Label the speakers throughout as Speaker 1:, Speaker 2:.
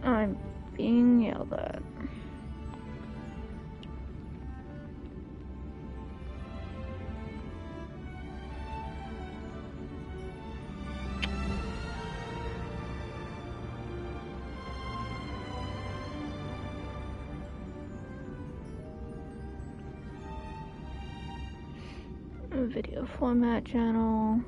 Speaker 1: I'm being yelled at. Video format channel.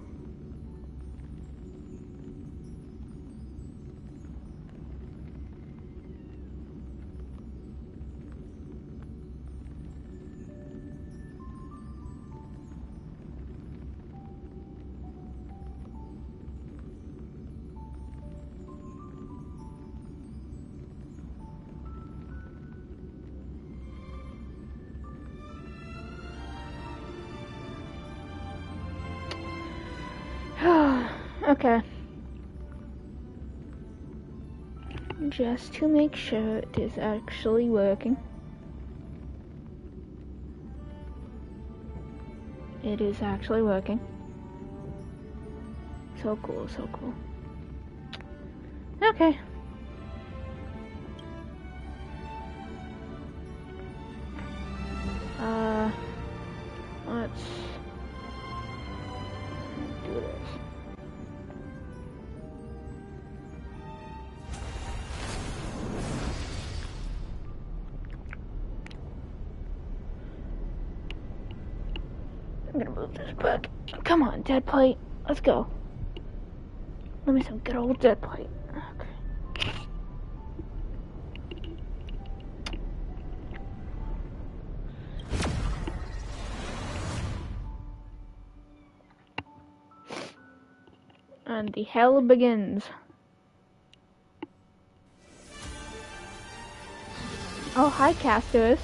Speaker 1: Okay. Just to make sure it is actually working. It is actually working. So cool, so cool. Okay. Let's do this. I'm gonna move this back. Come on, dead plate. Let's go. Let me some good old dead plate. Okay. And the hell begins. Oh, hi, casters.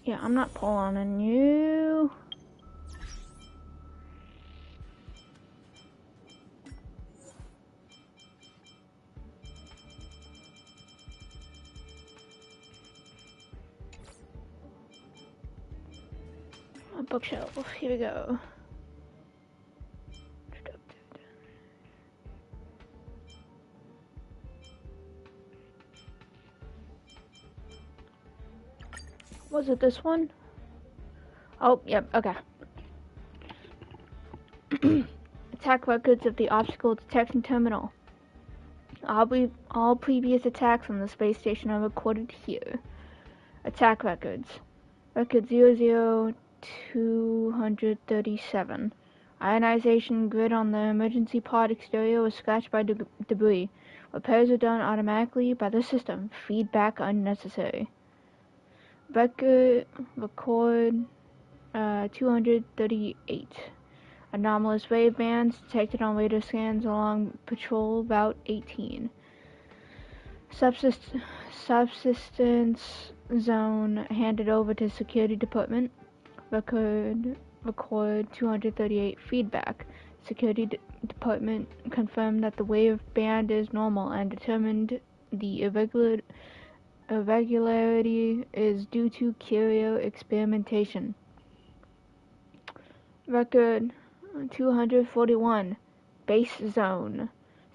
Speaker 1: Yeah, I'm not pulling on you. A bookshelf. Here we go. Was it this one? Oh, yep, okay. Attack records of the obstacle detection terminal. All previous attacks on the space station are recorded here. Attack records. Record 00237. Ionization grid on the emergency pod exterior was scratched by debris. Repairs are done automatically by the system. Feedback unnecessary. Record 238. Anomalous wave bands detected on radar scans along patrol route 18. Subsistence zone handed over to security department. Record 238. Feedback. Security department confirmed that the wave band is normal and determined the irregularity is due to carrier experimentation. Record 241. Base zone.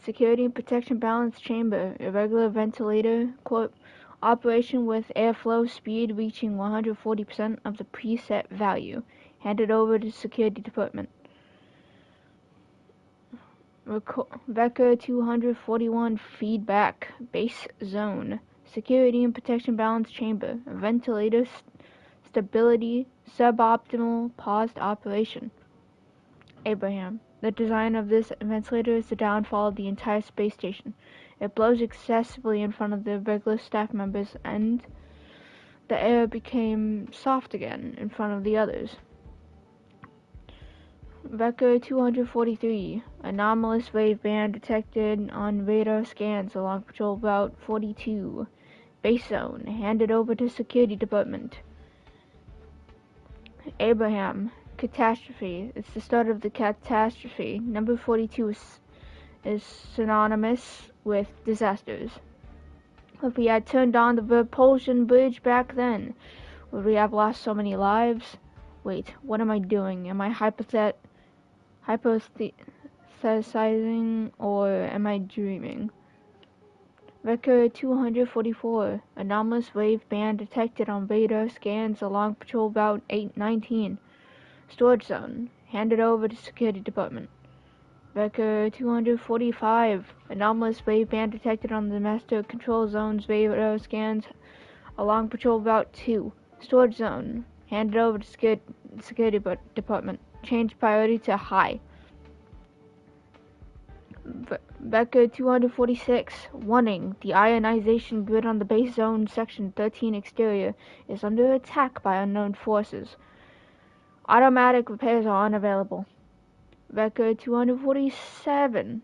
Speaker 1: Security and protection balance chamber. Irregular ventilator. Operation with airflow speed reaching 140% of the preset value. Handed over to security department. Record 241. Feedback. Base zone. Security and protection balance chamber. Ventilator stability suboptimal. Paused operation. Abraham. The design of this ventilator is the downfall of the entire space station. It blows excessively in front of the regular staff members, and the air became soft again in front of the others. Record 243. Anomalous wave band detected on radar scans along patrol route 42. Base zone. Handed over to security department. Abraham. Catastrophe. It's the start of the catastrophe. Number 42 is synonymous with disasters. If we had turned on the repulsion bridge back then, would we have lost so many lives? Wait, what am I doing? Am I hypothesizing or am I dreaming? Record 244. Anomalous wave band detected on radar scans along patrol route 819. Storage zone. Handed over to security department. Record 245. Anomalous wave band detected on the master control zone's radar scans along patrol route 2. Storage zone. Handed over to security department. Change priority to high. Record 246. Warning. The ionization grid on the base zone section 13 exterior is under attack by unknown forces. Automatic repairs are unavailable. Record 247.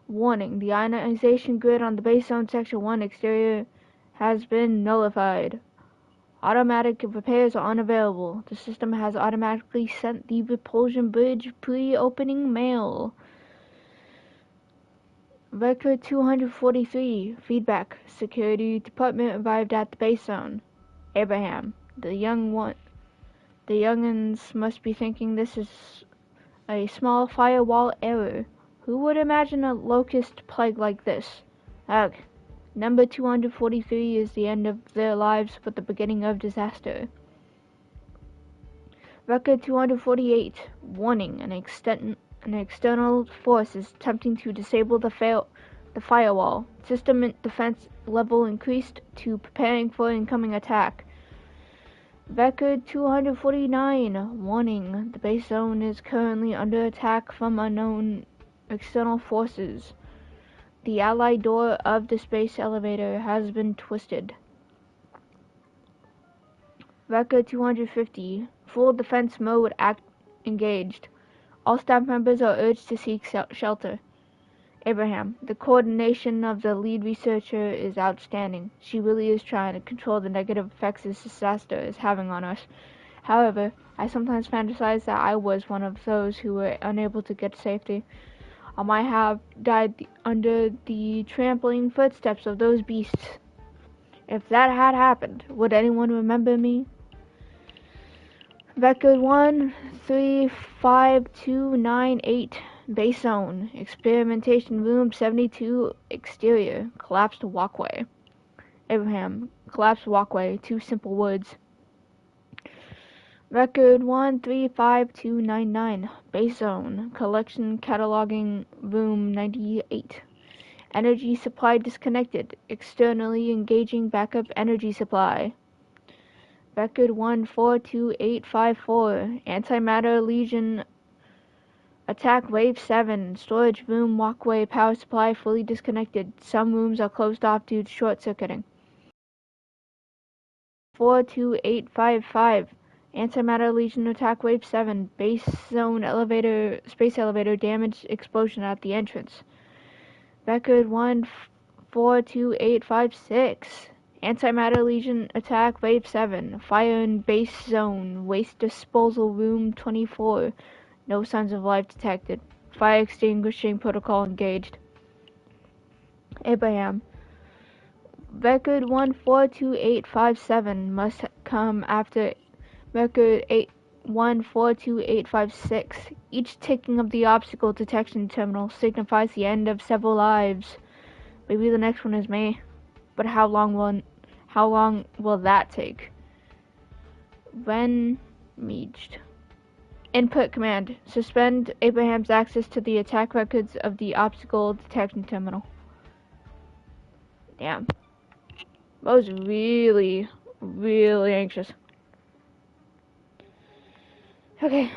Speaker 1: Warning. The ionization grid on the base zone section 1 exterior has been nullified. Automatic repairs are unavailable. The system has automatically sent the repulsion bridge pre-opening mail. Record 243. Feedback. Security department arrived at the base zone. Abraham. The young'uns must be thinking this is a small firewall error. Who would imagine a locust plague like this? Ugh. Number 243 is the end of their lives but the beginning of disaster. Record 248. Warning. An external force is attempting to disable the firewall. System defense level increased to preparing for incoming attack. Record 249. Warning. The base zone is currently under attack from unknown external forces. The allied door of the space elevator has been twisted. Record 250. Full defense mode engaged. All staff members are urged to seek shelter. Abraham. The coordination of the lead researcher is outstanding. She really is trying to control the negative effects this disaster is having on us. However, I sometimes fantasize that I was one of those who were unable to get to safety. I might have died under the trampling footsteps of those beasts. If that had happened, would anyone remember me? Record 135298. Base zone. Experimentation room 72 exterior. Collapsed walkway. Abraham. Collapsed walkway. 2 simple words. Record 135299. Base zone. Collection cataloging room 98. Energy supply disconnected. Externally engaging backup energy supply. Record 142854. Antimatter Legion attack wave 7. Storage room walkway power supply fully disconnected. Some rooms are closed off due to short circuiting. 42855. Antimatter Legion attack wave 7. Base zone space elevator damaged explosion at the entrance. Record 142856. Antimatter Legion attack wave 7. Fire in base zone. Waste disposal room 24. No signs of life detected. Fire extinguishing protocol engaged. Abraham. Record 142857 must come after record 142856. Each ticking of the obstacle detection terminal signifies the end of several lives. Maybe the next one is me. But how long will that take? When meaged. Input command. Suspend Abraham's access to the attack records of the obstacle detection terminal. Damn. I was really, really anxious. Okay.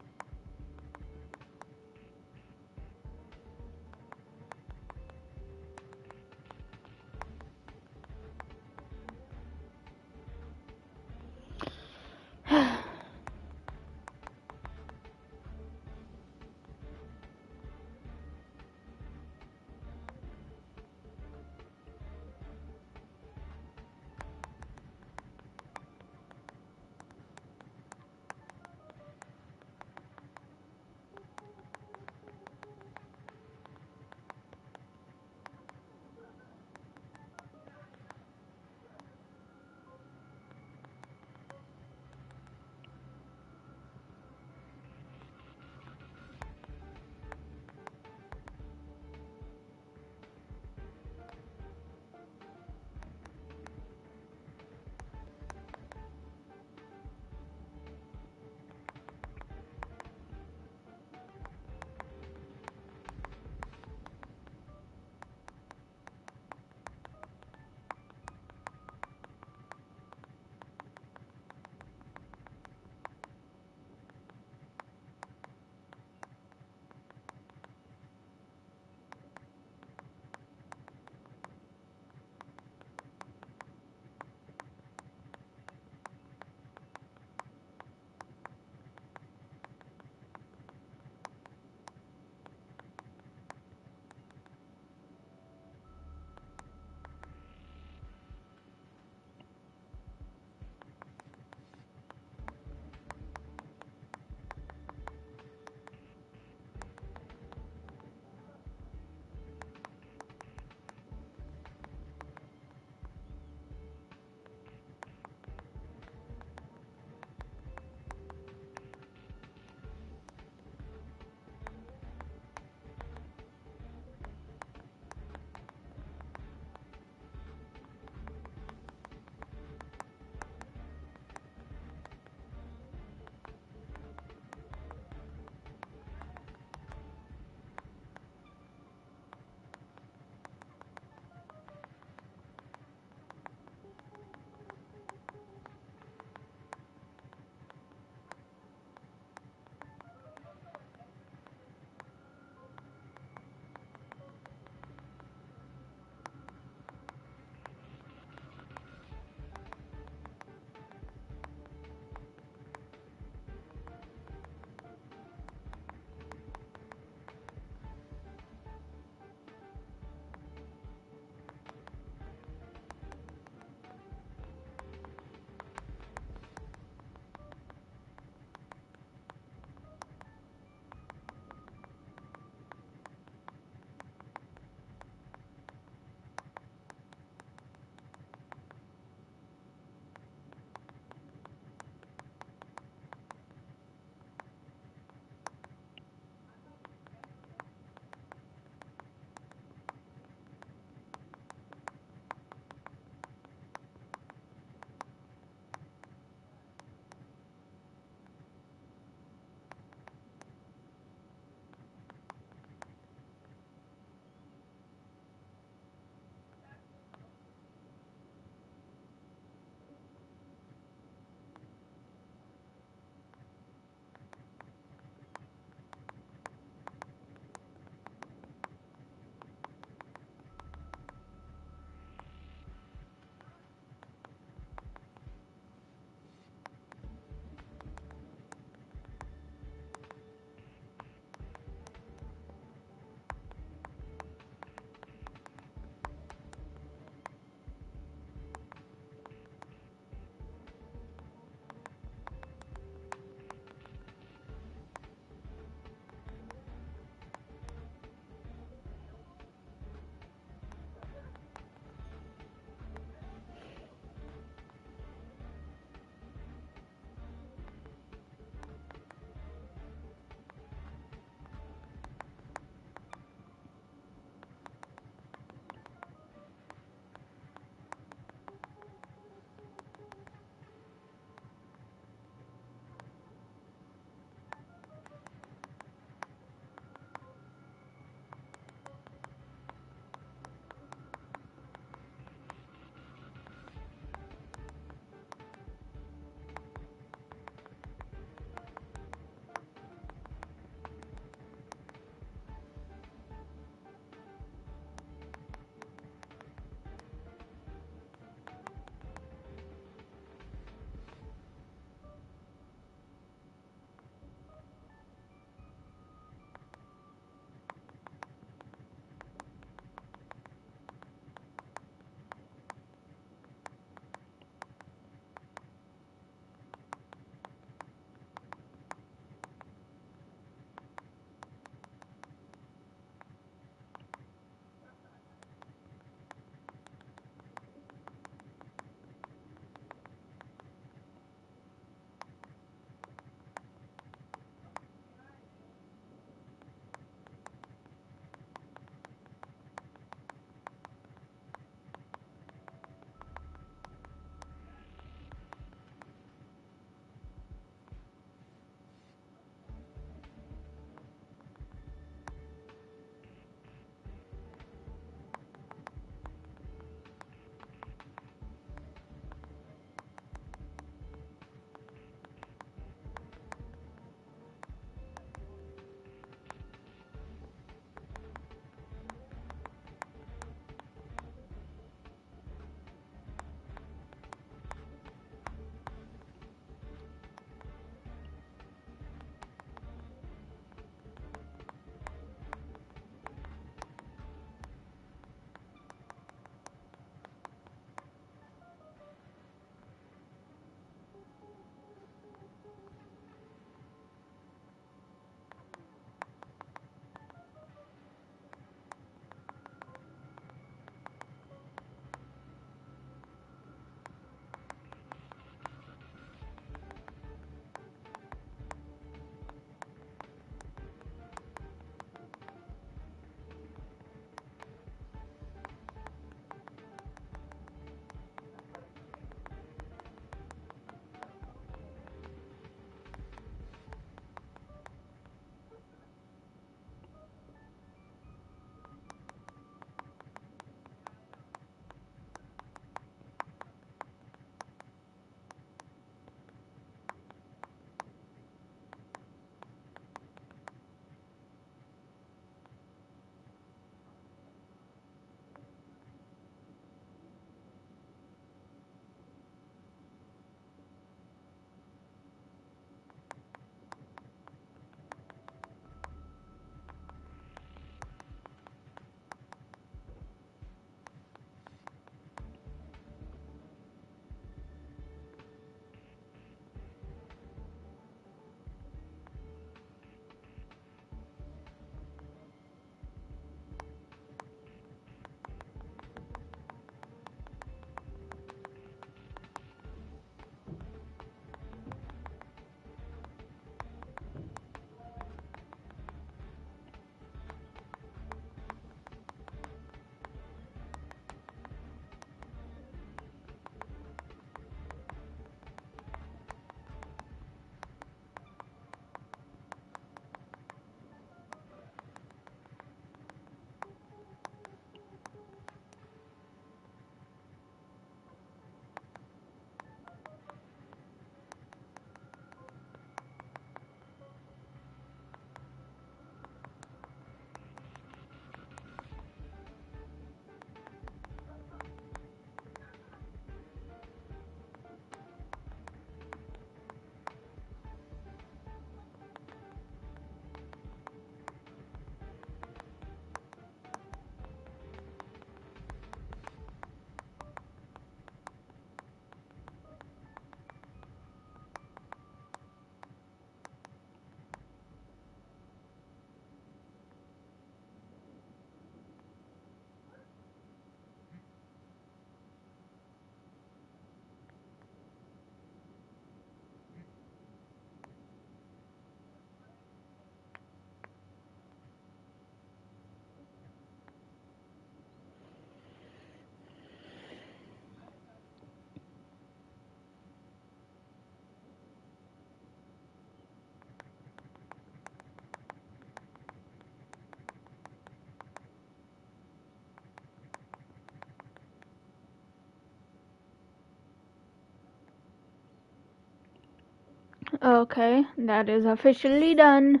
Speaker 1: Okay, that is officially done.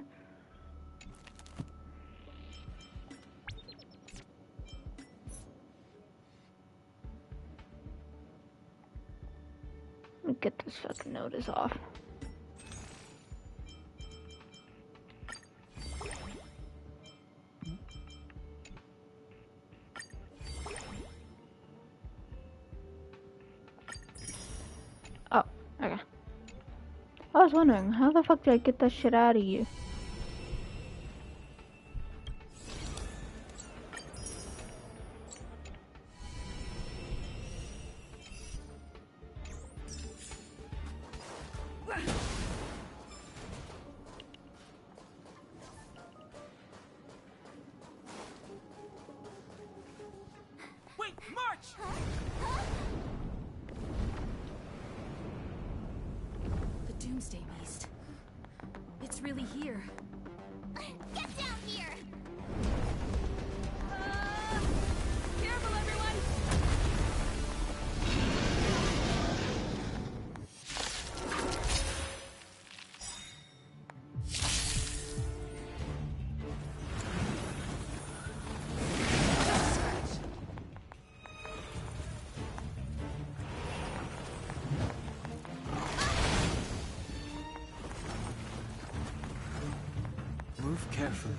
Speaker 1: Let me get this fucking notice off. Oh, okay. I was wondering, how the fuck did I get that shit out of you?
Speaker 2: Wait, march!
Speaker 3: The Doomsday Beast. It's really here.
Speaker 4: Get down here!
Speaker 3: Careful, everyone!
Speaker 2: Move carefully.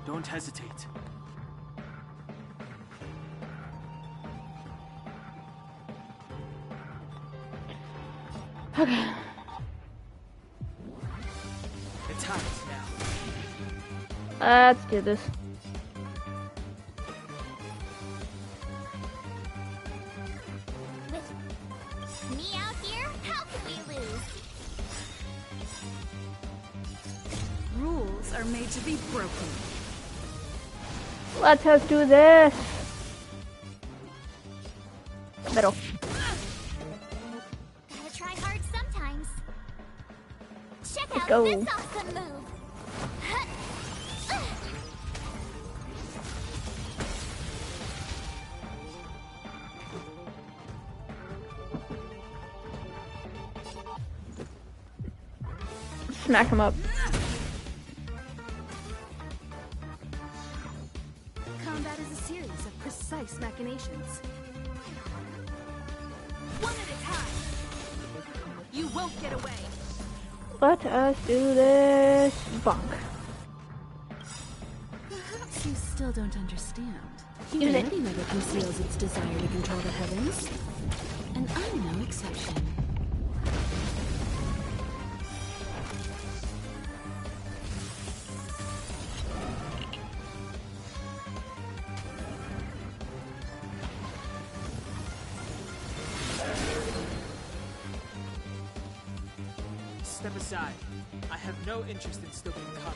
Speaker 2: Don't hesitate.
Speaker 1: Okay.
Speaker 2: The time is now.
Speaker 1: Let's do this.
Speaker 4: With me out here, how can we lose?
Speaker 3: Rules are made to be broken.
Speaker 1: Let us do this. Middle.
Speaker 4: Gotta try hard sometimes. Check
Speaker 1: Let's
Speaker 4: out
Speaker 1: go.
Speaker 4: this awesome move.
Speaker 1: Smack him up.
Speaker 3: Combat is a series of precise machinations. One at a time. You won't get away.
Speaker 1: Let us do this. Bonk.
Speaker 3: Perhaps you still don't understand.
Speaker 1: Use it.
Speaker 3: Humanity never conceals its desire to control the heavens. And I'm no exception.
Speaker 2: Step aside. I have no interest in still being caught up.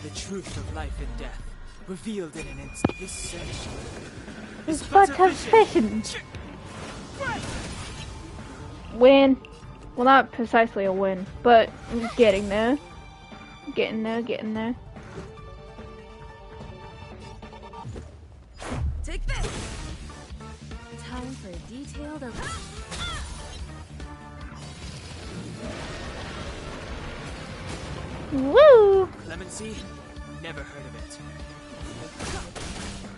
Speaker 2: The truth of life and death, revealed in an instant. This sanctuary
Speaker 1: It's
Speaker 2: is
Speaker 1: but a vision. Win. Well, not precisely a win, but getting there. Getting there, getting there.
Speaker 3: Take this! Time for a detailed opening.
Speaker 1: Woo!
Speaker 2: Clemency? Never heard of it.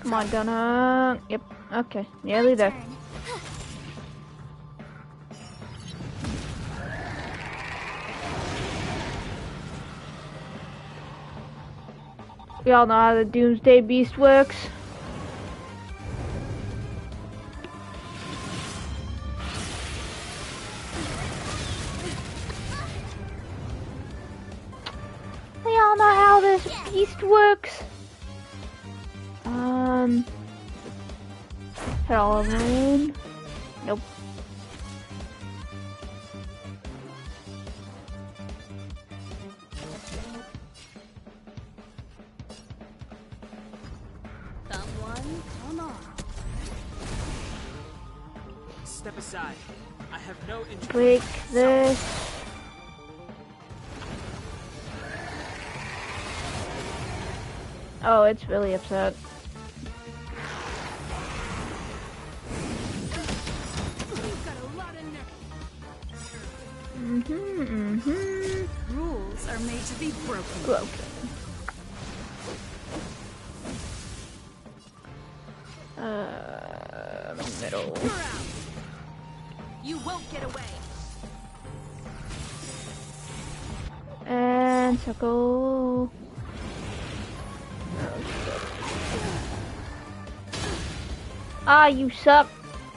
Speaker 1: Come on, Gunna. Yep. Okay. Nearly there.
Speaker 4: Turn.
Speaker 1: We all know how the Doomsday Beast works. We all know how this beast works. Hit all of them. Nope.
Speaker 3: everyone. Come on.
Speaker 2: Step aside. I have no interest.
Speaker 1: Break this. Oh, it's really upset.
Speaker 3: You've got a lot of nerve. Rules are made to be broken.
Speaker 1: Broken. Middle.
Speaker 3: You're out. You won't get away.
Speaker 1: And circle. Ah, you suck.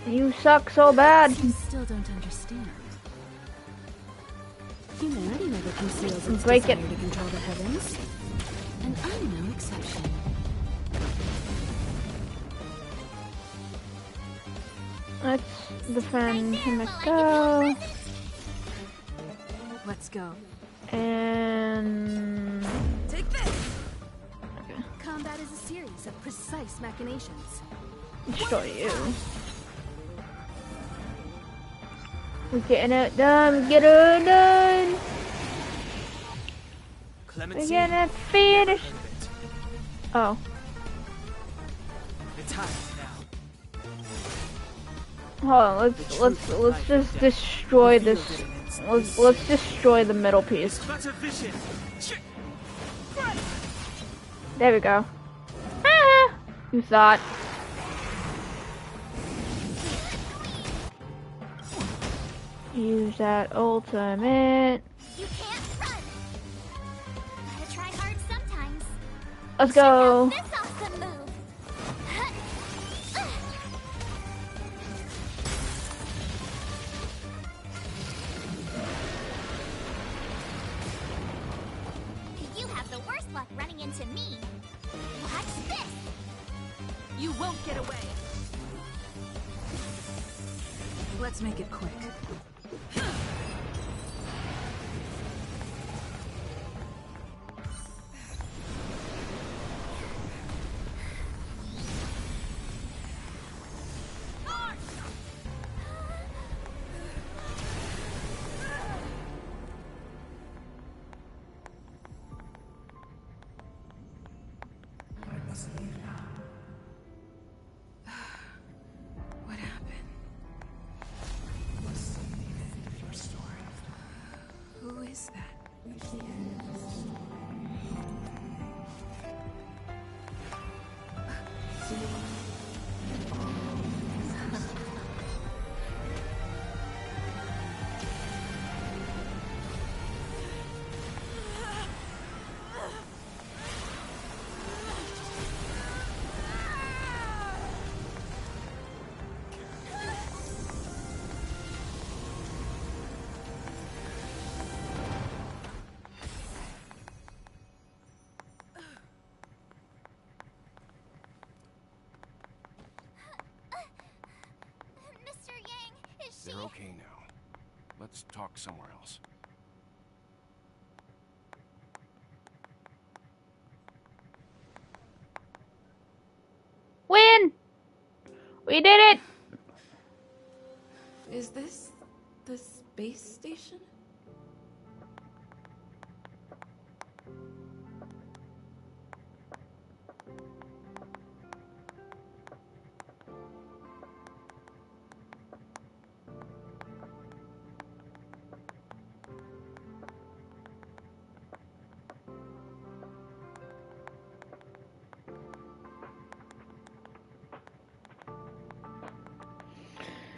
Speaker 1: You suck so bad.
Speaker 3: You still don't understand. Humanity never conceals its
Speaker 1: Break it.
Speaker 3: desire to control the heavens. And I'm no exception.
Speaker 1: Let's defend Himiko.
Speaker 3: Let's go.
Speaker 1: And
Speaker 3: Take this!
Speaker 1: okay.
Speaker 3: Combat is a series of precise machinations.
Speaker 1: Destroy you. We're getting it done. Get it done. We're
Speaker 2: Clemency.
Speaker 1: getting it finished. Oh.
Speaker 2: The time is now.
Speaker 1: Hold on, let's just destroy this. Let's destroy the middle piece.
Speaker 2: But a vision.
Speaker 1: There we go. Ah, you thought. Use that ultimate.
Speaker 4: You can't run. Gotta try hard sometimes.
Speaker 1: Let's
Speaker 4: Check out
Speaker 1: go.
Speaker 4: this awesome move. You have the worst luck running into me. Watch this.
Speaker 3: You won't get away. Let's make it quick. What happened? Who is that?
Speaker 4: Mr. Yang, is she?
Speaker 5: They're okay now. Let's talk somewhere else.
Speaker 1: Win! We did it!
Speaker 6: Is this the space station?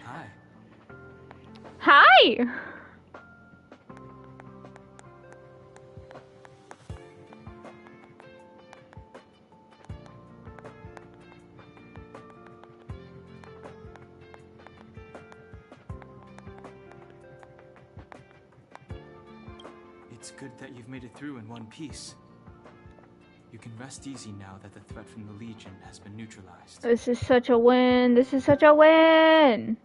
Speaker 2: Hi.
Speaker 1: Hi!
Speaker 2: It's good that you've made it through in one piece. You can rest easy now that the threat from the Legion has been neutralized.
Speaker 1: This is such a win. This is such a win.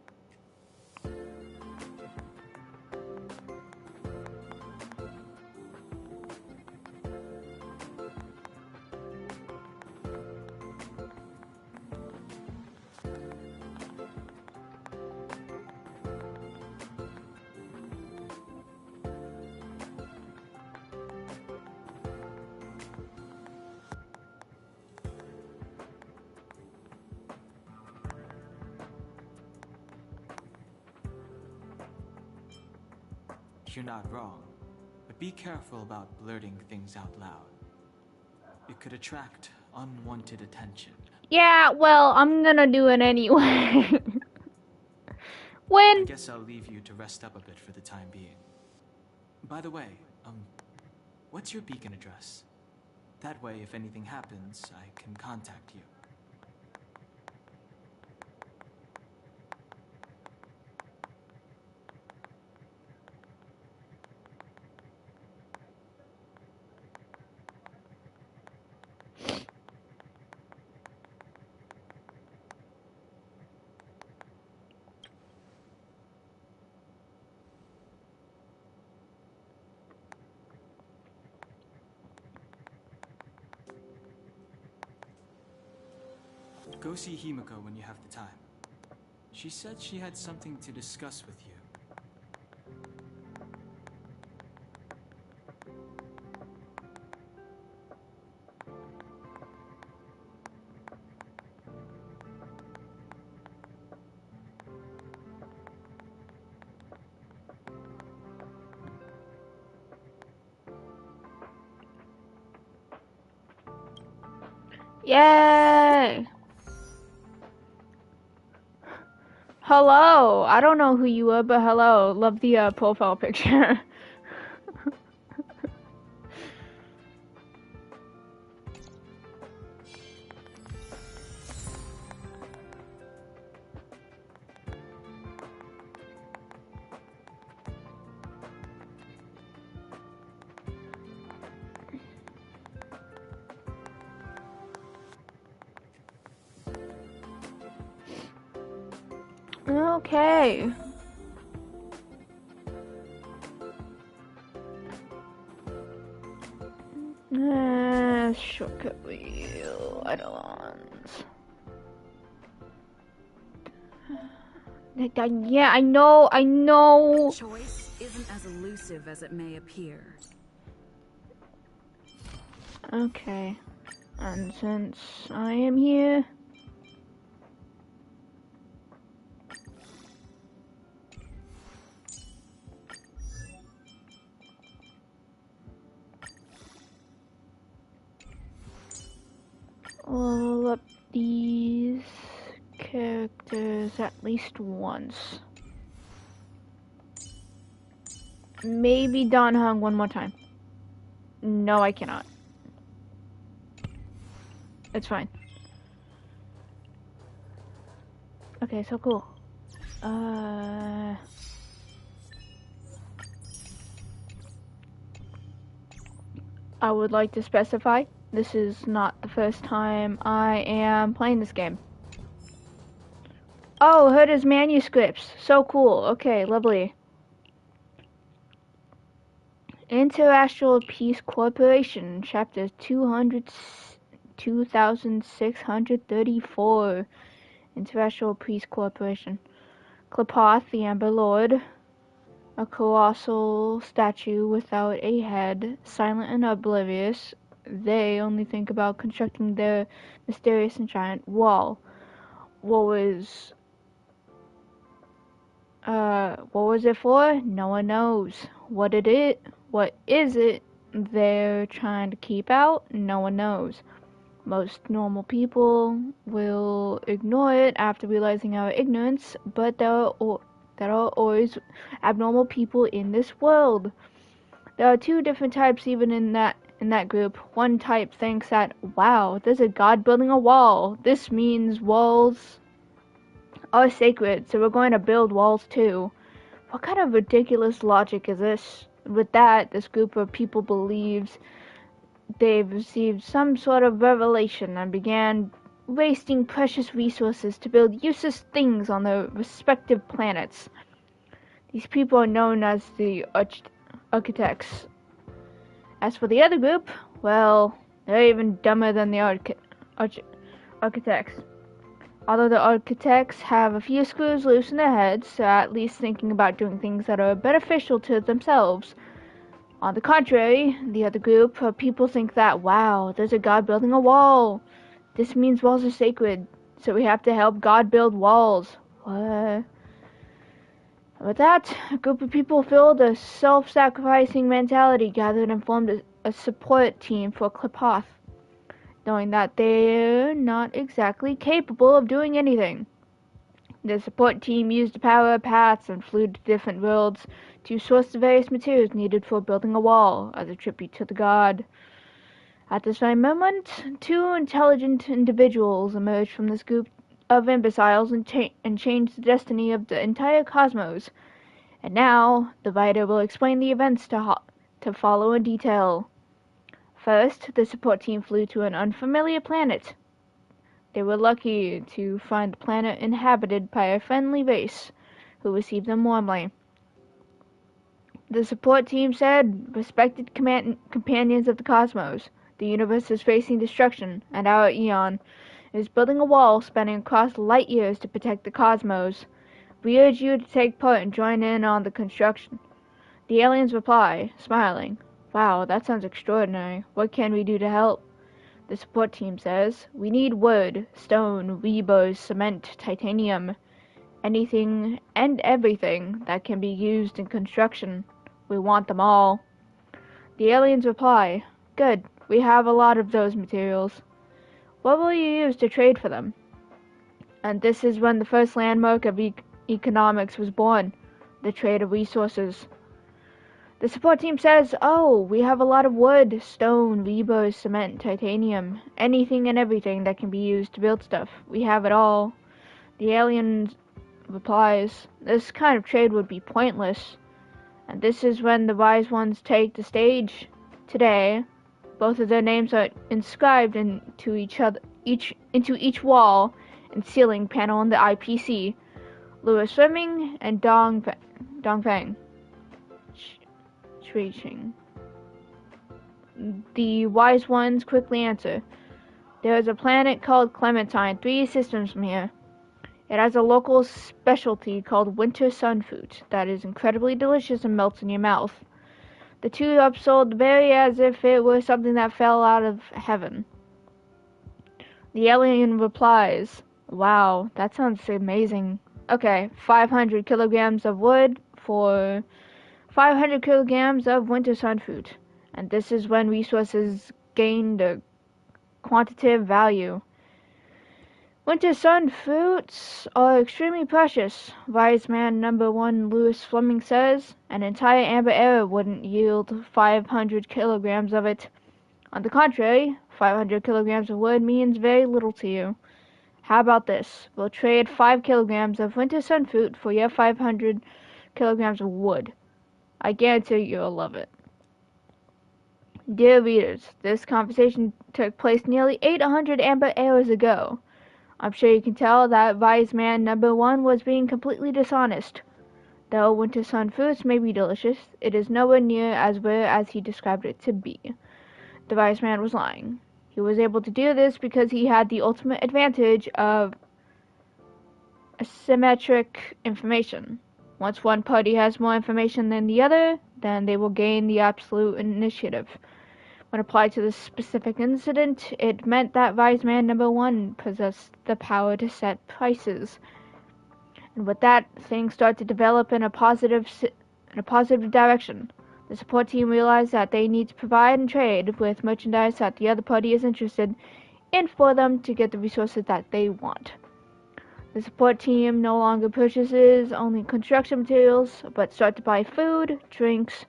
Speaker 2: you're not wrong, but be careful about blurting things out loud. It could attract unwanted attention.
Speaker 1: Yeah, well, I'm gonna do it anyway.
Speaker 2: I
Speaker 1: When?
Speaker 2: guess I'll leave you to rest up a bit for the time being. By the way, what's your beacon address? That way, if anything happens, I can contact you. Go see Himiko when you have the time. She said she had something to discuss with you.
Speaker 1: Yay! Hello. I don't know who you are, but hello. Love the profile picture. Okay. Shortcut wheel, Eidolons. Yeah, I know.
Speaker 7: Choice isn't as elusive as it may appear.
Speaker 1: Okay. And since I am here... Level up these characters at least once. Maybe Don Hung one more time. No, I cannot. It's fine. Okay, so cool. I would like to specify, this is not the first time I am playing this game. Oh, heard his manuscripts. So cool. Okay, lovely. Interastral Peace Corporation, Chapter 2634. Interastral Peace Corporation. Klapoth, the Amber Lord. A colossal statue without a head, silent and oblivious. They only think about constructing their mysterious and giant wall. What was it for? No one knows. What is it they're trying to keep out? No one knows. Most normal people will ignore it after realizing our ignorance, but there are always abnormal people in this world. There are two different types even in that group. One type thinks that, wow, there's a god building a wall. This means walls are sacred, so we're going to build walls too. What kind of ridiculous logic is this? With that, this group of people believes they've received some sort of revelation and began wasting precious resources to build useless things on their respective planets. These people are known as the architects. As for the other group, well, they're even dumber than the architects. Although the architects have a few screws loose in their heads, they're at least thinking about doing things that are beneficial to themselves. On the contrary, the other group of people think that, wow, there's a god building a wall. This means walls are sacred, so we have to help God build walls. What? With that, a group of people filled a self-sacrificing mentality gathered and formed a support team for Klipoth, knowing that they're not exactly capable of doing anything. The support team used the power of paths and flew to different worlds to source the various materials needed for building a wall as a tribute to the god. At this very moment, two intelligent individuals emerged from this group of imbeciles and changed the destiny of the entire cosmos. And now, the writer will explain the events to follow in detail. First, the support team flew to an unfamiliar planet. They were lucky to find the planet inhabited by a friendly race who received them warmly. The support team said, "Respected companions of the cosmos, the universe is facing destruction, and our Eon is building a wall spanning across light years to protect the cosmos. We urge you to take part and join in on the construction." The aliens reply, smiling, "Wow, that sounds extraordinary. What can we do to help?" The support team says, "We need wood, stone, rebars, cement, titanium, anything and everything that can be used in construction. We want them all." The aliens reply, "Good, we have a lot of those materials. What will you use to trade for them?" And this is when the first landmark of economics was born, the trade of resources. The support team says, "Oh, we have a lot of wood, stone, rebars, cement, titanium, anything and everything that can be used to build stuff. We have it all." The alien replies, "This kind of trade would be pointless." And this is when the wise ones take the stage. Today, both of their names are inscribed into each wall and ceiling panel in the IPC. Lewis Swimming and Dongfang. Shuiqing. The wise ones quickly answer, "There is a planet called Clementine, 3 systems from here. It has a local specialty called winter sun fruit that is incredibly delicious and melts in your mouth." The two upsold the berry as if it were something that fell out of heaven. The alien replies, "Wow, that sounds amazing. Okay, 500 kilograms of wood for 500 kilograms of winter sun fruit." And this is when resources gained a quantitative value. Winter sun fruits are extremely precious, wise man number 1 Louis Fleming says. An entire amber era wouldn't yield 500 kilograms of it. On the contrary, 500 kilograms of wood means very little to you. How about this? We'll trade 5 kilograms of winter sun fruit for your 500 kilograms of wood. I guarantee you'll love it. Dear readers, this conversation took place nearly 800 amber eras ago. I'm sure you can tell that wise man number 1 was being completely dishonest. Though winter sun fruits may be delicious, it is nowhere near as rare as he described it to be. The wise man was lying. He was able to do this because he had the ultimate advantage of asymmetric information. Once one party has more information than the other, then they will gain the absolute initiative. When applied to this specific incident, it meant that wise man number 1 possessed the power to set prices. And with that, things start to develop in a positive direction. The support team realized that they need to provide and trade with merchandise that the other party is interested in for them to get the resources that they want. The support team no longer purchases only construction materials, but start to buy food, drinks,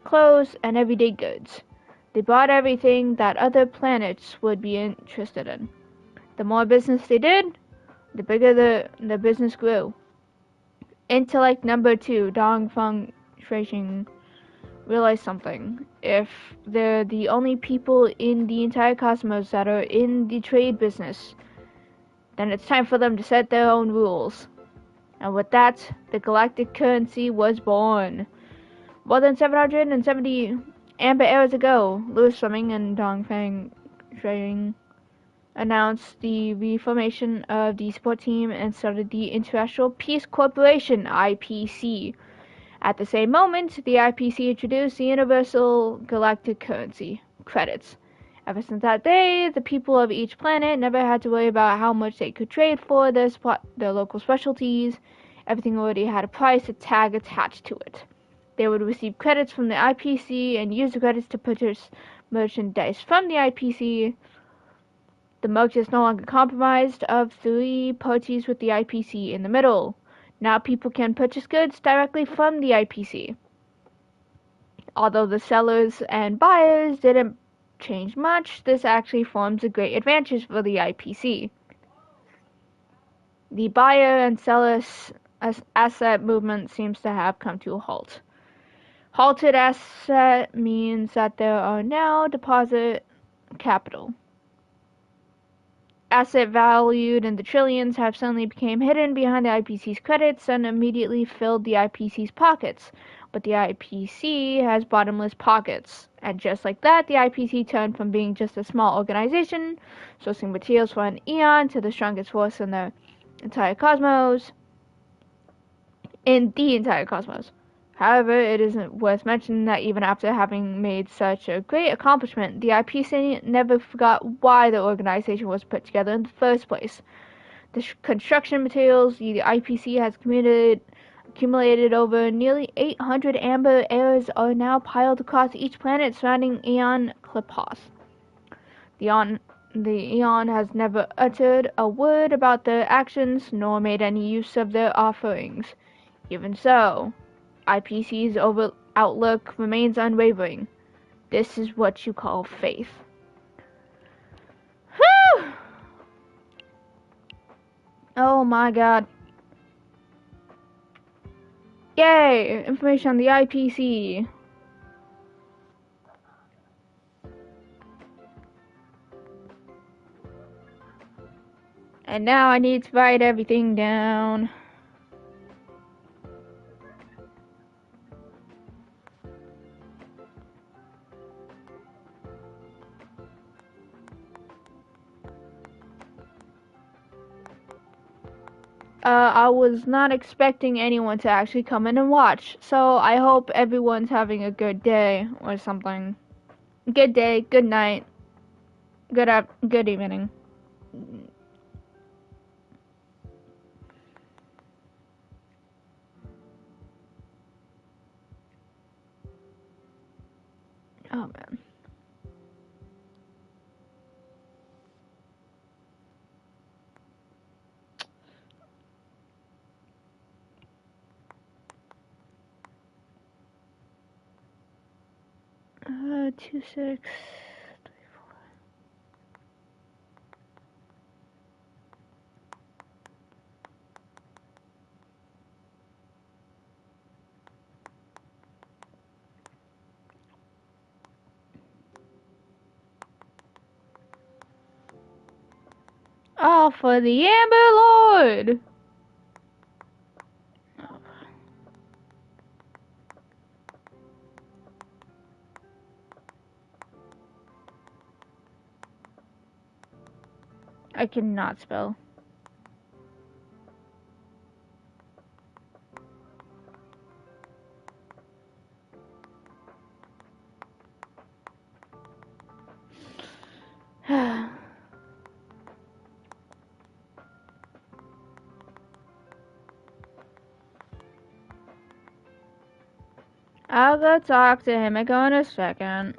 Speaker 1: clothes, and everyday goods. They bought everything that other planets would be interested in. The more business they did, the bigger the business grew. Intellect number 2, Dongfang Shuiqing, realized something. If they're the only people in the entire cosmos that are in the trade business, then it's time for them to set their own rules. And with that, the galactic currency was born. More than 770 amber eras ago, Louis Fleming and Dongfang Shuiqing announced the reformation of the support team and started the International Peace Corporation, IPC. At the same moment, the IPC introduced the Universal Galactic Currency, credits. Ever since that day, the people of each planet never had to worry about how much they could trade for their local specialties, Everything already had a price, a tag attached to it. They would receive credits from the IPC and use the credits to purchase merchandise from the IPC. The merch is no longer comprised of three parties with the IPC in the middle. Now people can purchase goods directly from the IPC. Although the sellers and buyers didn't change much, this actually forms a great advantage for the IPC. The buyer and seller asset movement seems to have come to a halt. Halted asset means that there are now deposit capital. Asset valued in the trillions have suddenly become hidden behind the IPC's credits and immediately filled the IPC's pockets. But the IPC has bottomless pockets. And just like that, the IPC turned from being just a small organization, sourcing materials for an eon, to the strongest force in the entire cosmos. However, it isn't worth mentioning that even after having made such a great accomplishment, the IPC never forgot why the organization was put together in the first place. The construction materials the IPC has accumulated over nearly 800 amber airs are now piled across each planet surrounding Aeon Clipos. The Aeon has never uttered a word about their actions, nor made any use of their offerings. Even so, IPC's outlook remains unwavering. This is what you call faith. Whew! Oh my god. Yay! Information on the IPC. And now I need to write everything down. I was not expecting anyone to actually come in and watch, so I hope everyone's having a good day or something. Good day, good night, good evening. Oh man. Uh, 2, 6, 3, 4. Oh, for the Amber Lord! I cannot spell. I'll go talk to him in a second.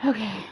Speaker 1: Okay.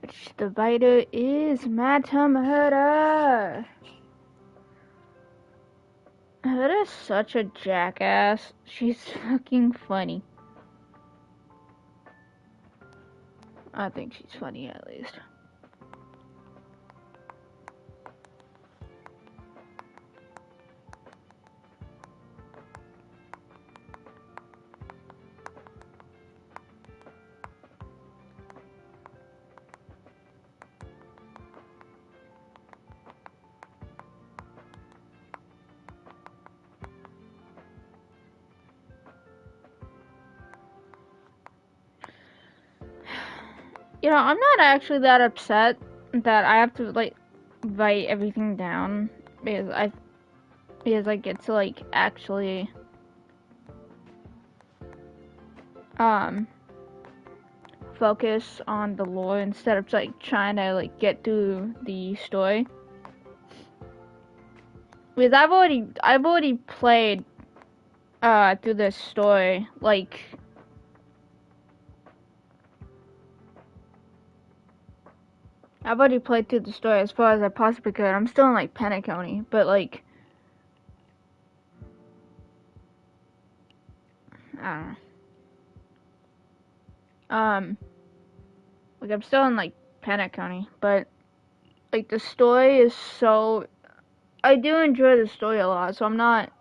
Speaker 1: Which divider is Matamata? That is such a jackass. She's fucking funny. I think she's funny at least. You know, I'm not actually that upset that I have to like write everything down because I get to like actually focus on the lore instead of like trying to like get through the story. Because I've already played through this story, like I've already played through the story as far as I possibly could. I'm still in like Panic County, but like I don't know. Like I'm still in like Panic County, but like the story is so I do enjoy the story a lot, so I'm not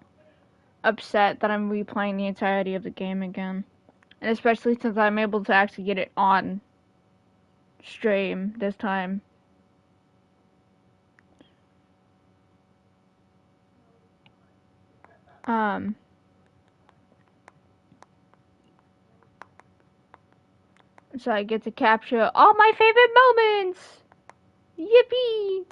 Speaker 1: upset that I'm replaying the entirety of the game again. And especially since I'm able to actually get it on stream this time. So I get to capture all my favorite moments! Yippee!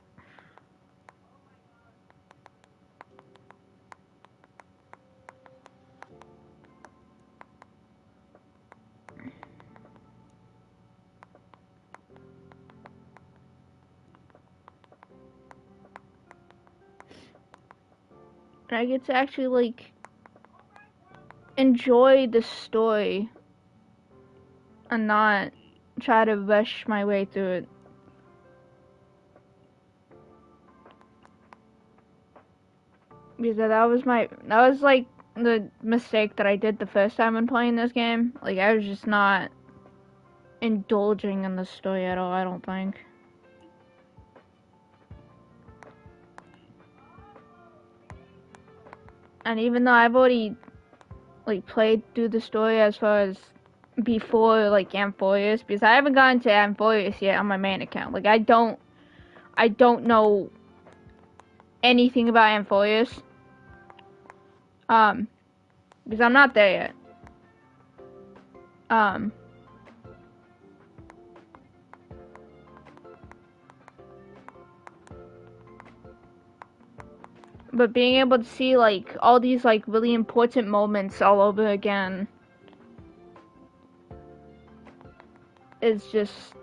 Speaker 1: And I get to actually like enjoy the story and not try to rush my way through it. Because that was like the mistake that I did the first time when playing this game. Like I was just not indulging in the story at all, I don't think. And even though I've already like played through the story as far as before like Amphoreus, because I haven't gotten to Amphoreus yet on my main account. Like I don't know anything about Amphoreus. Because I'm not there yet. But being able to see like all these like really important moments all over again is just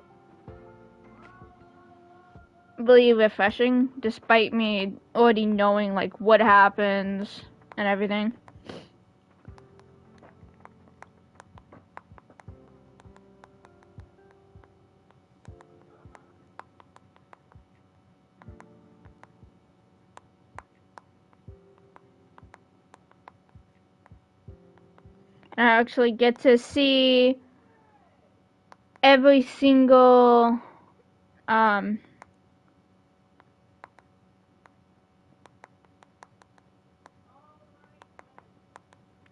Speaker 1: really refreshing, despite me already knowing like what happens and everything. And I actually get to see every single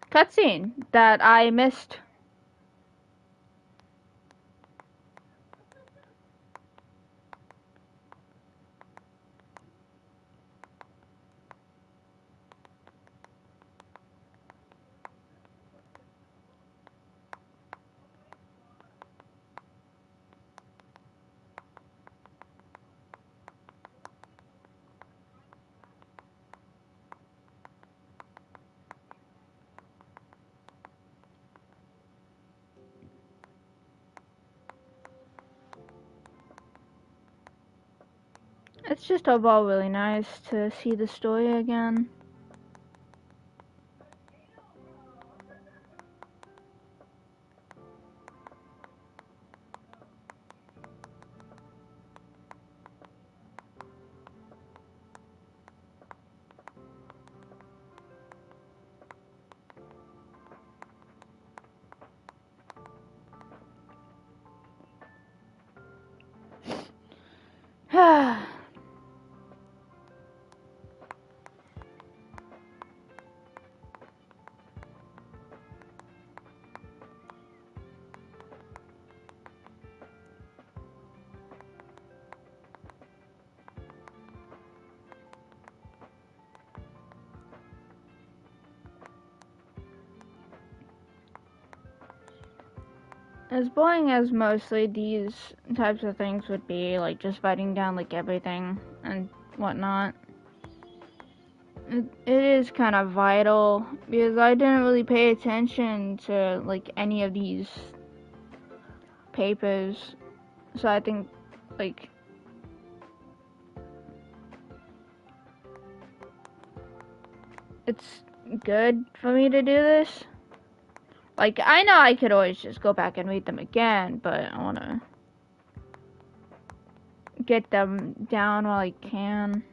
Speaker 1: cutscene that I missed. It's just overall really nice to see the story again. As boring as mostly these types of things would be, like just writing down like everything and whatnot, it is kind of vital because I didn't really pay attention to like any of these papers, so I think like it's good for me to do this. Like, I know I could always just go back and read them again, but I want to get them down while I can.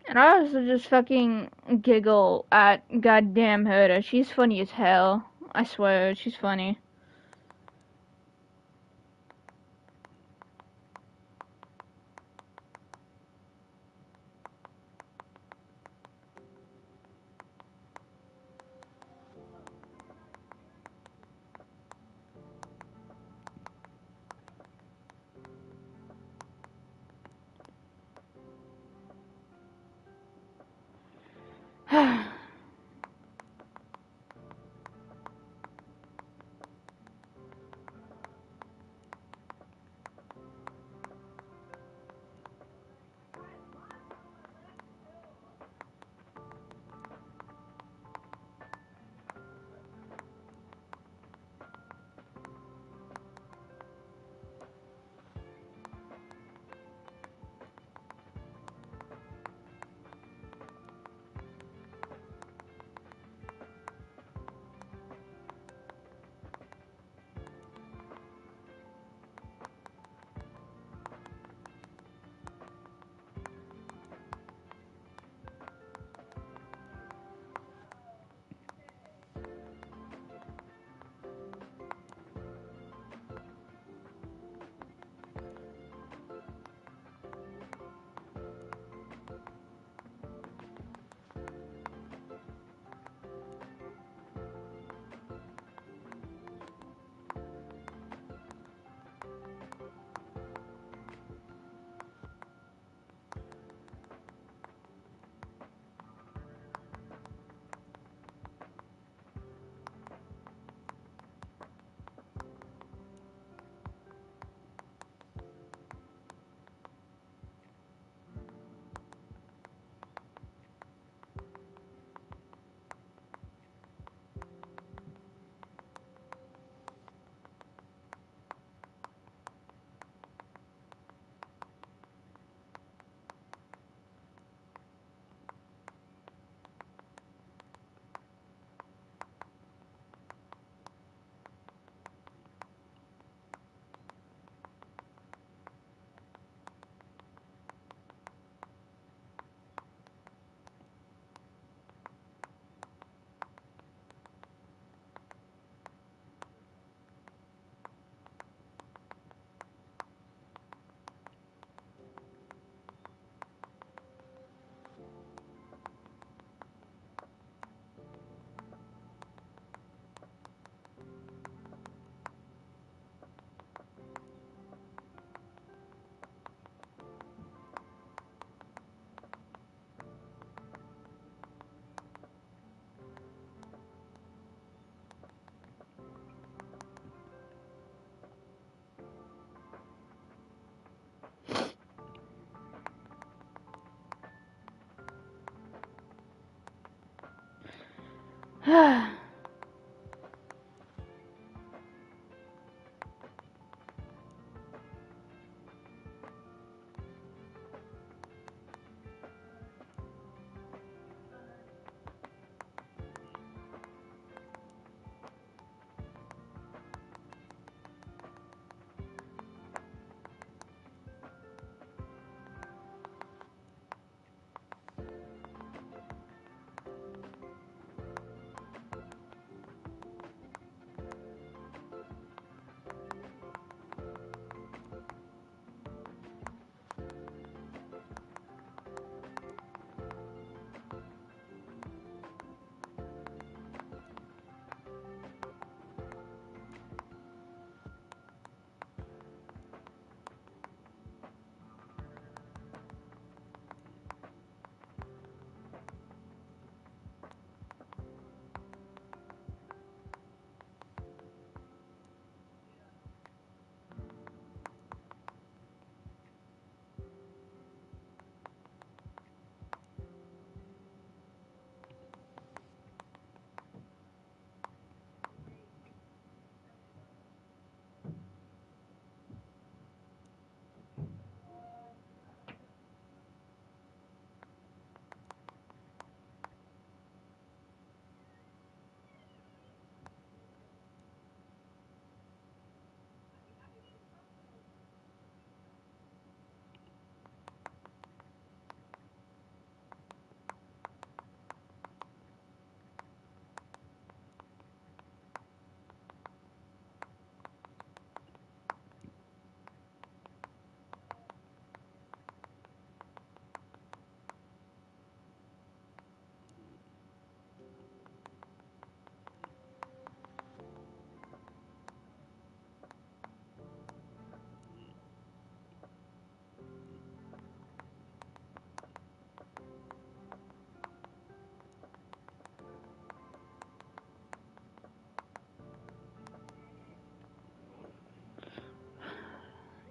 Speaker 1: And I also just fucking giggle at goddamn Herda. She's funny as hell. I swear, she's funny.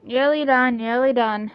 Speaker 1: Nearly done, nearly done.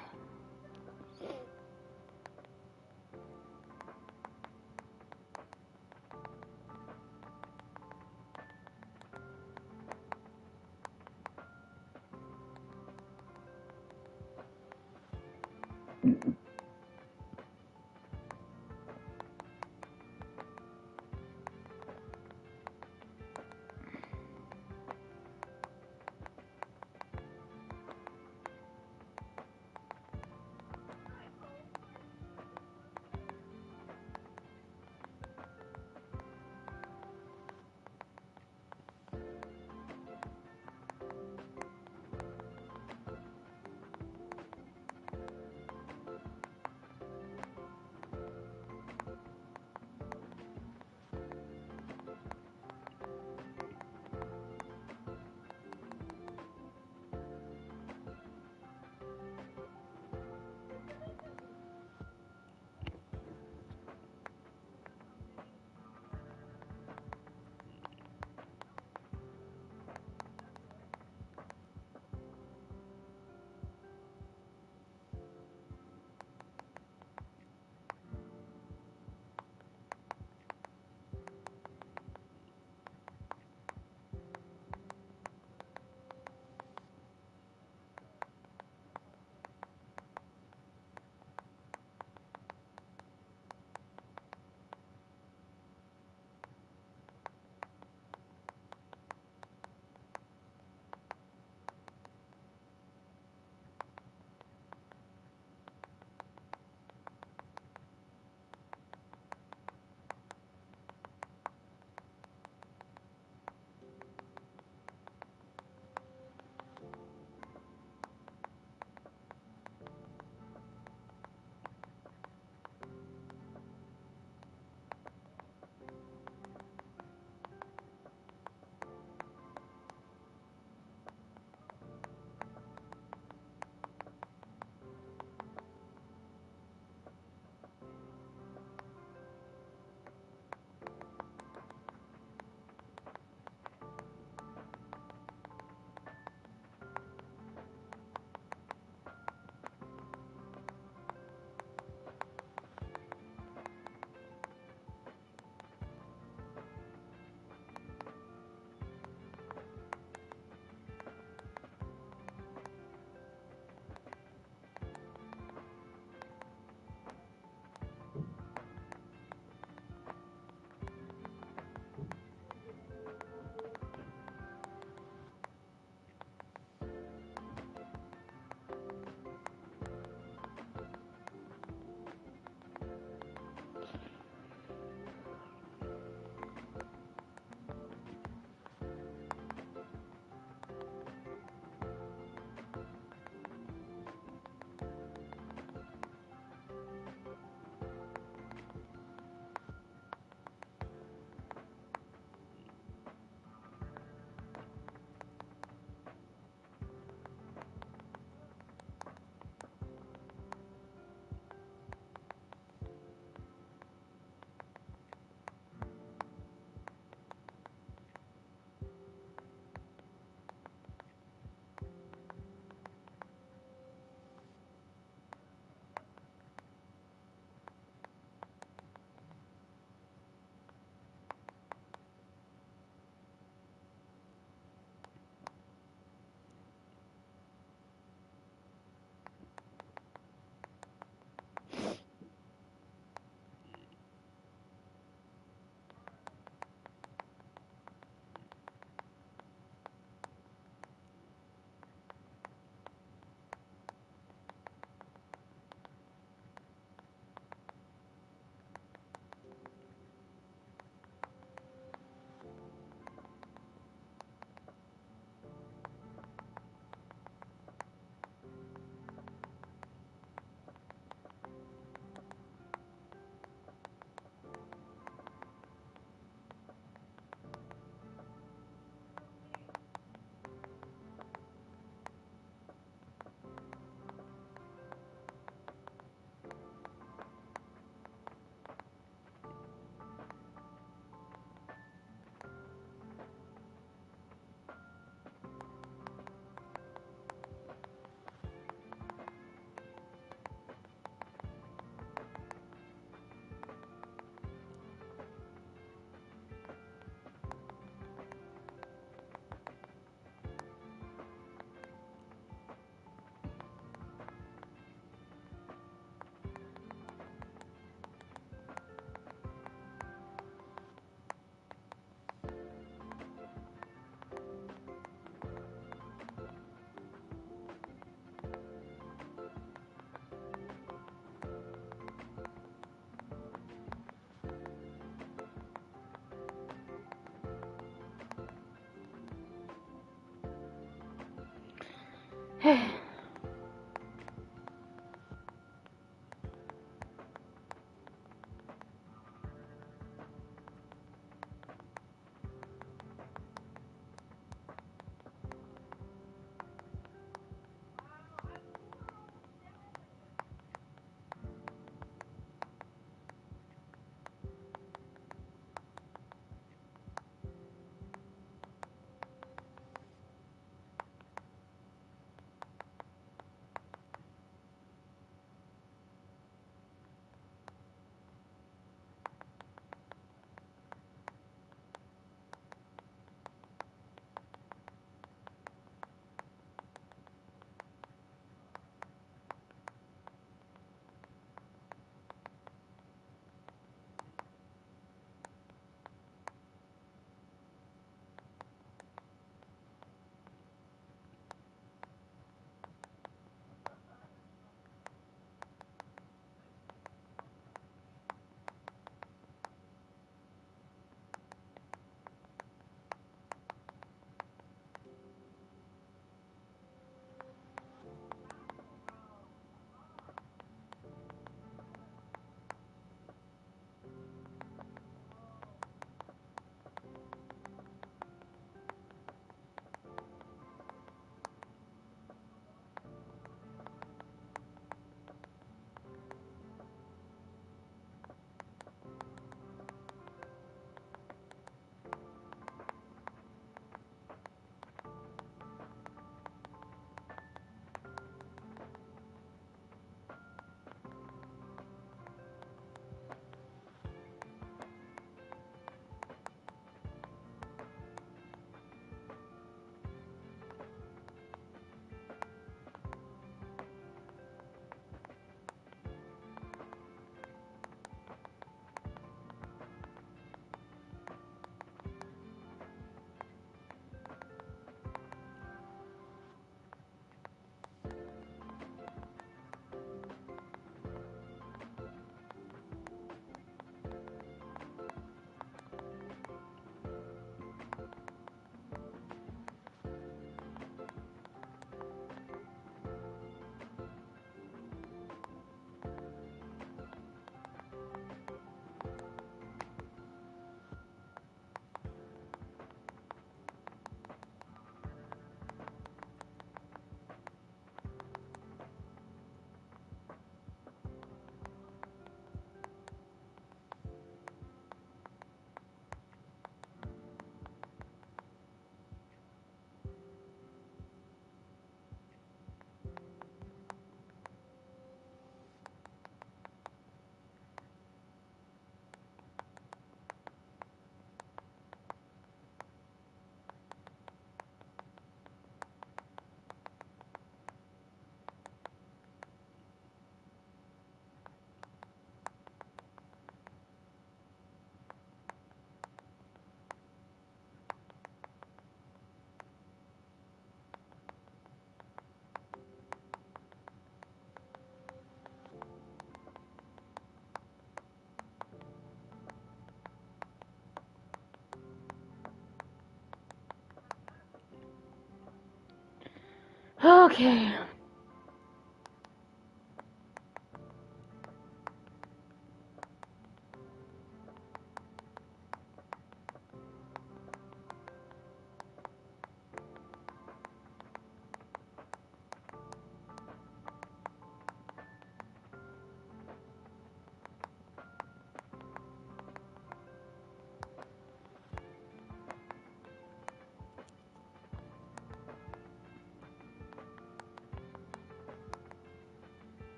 Speaker 1: Okay.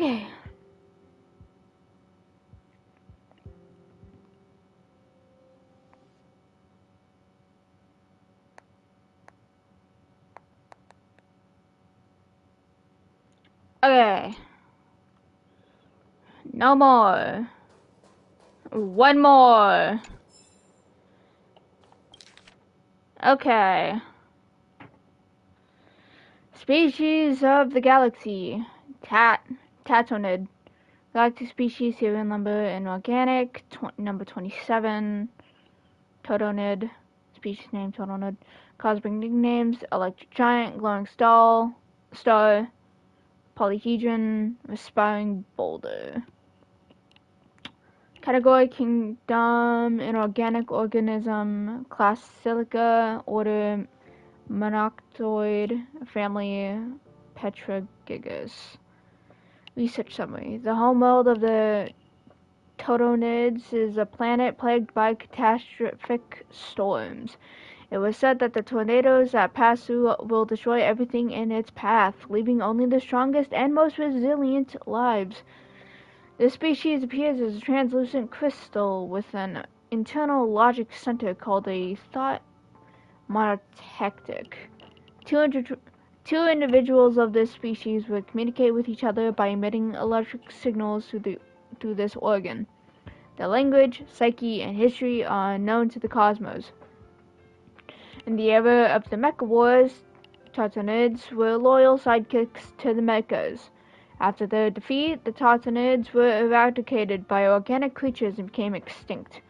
Speaker 1: Okay. Okay. No more. One more. Okay. Species of the galaxy. Tatonid. Galactic species, serial number inorganic. Number 27. Totonid. Species name Totonid. Cosmic nicknames: electric giant, glowing star, polyhedron, aspiring boulder. Category: Kingdom, inorganic organism. Class: Silica. Order: Monoctoid. Family: Petrogigas. Research summary: The homeworld of the Totonids is a planet plagued by catastrophic storms. It was said that the tornadoes that pass through will destroy everything in its path, leaving only the strongest and most resilient lives. This species appears as a translucent crystal with an internal logic center called a thought monotectic. Two individuals of this species would communicate with each other by emitting electric signals through this organ. Their language, psyche, and history are unknown to the cosmos. In the era of the Mecha Wars, Totonids were loyal sidekicks to the Mechas. After their defeat, the Totonids were eradicated by organic creatures and became extinct.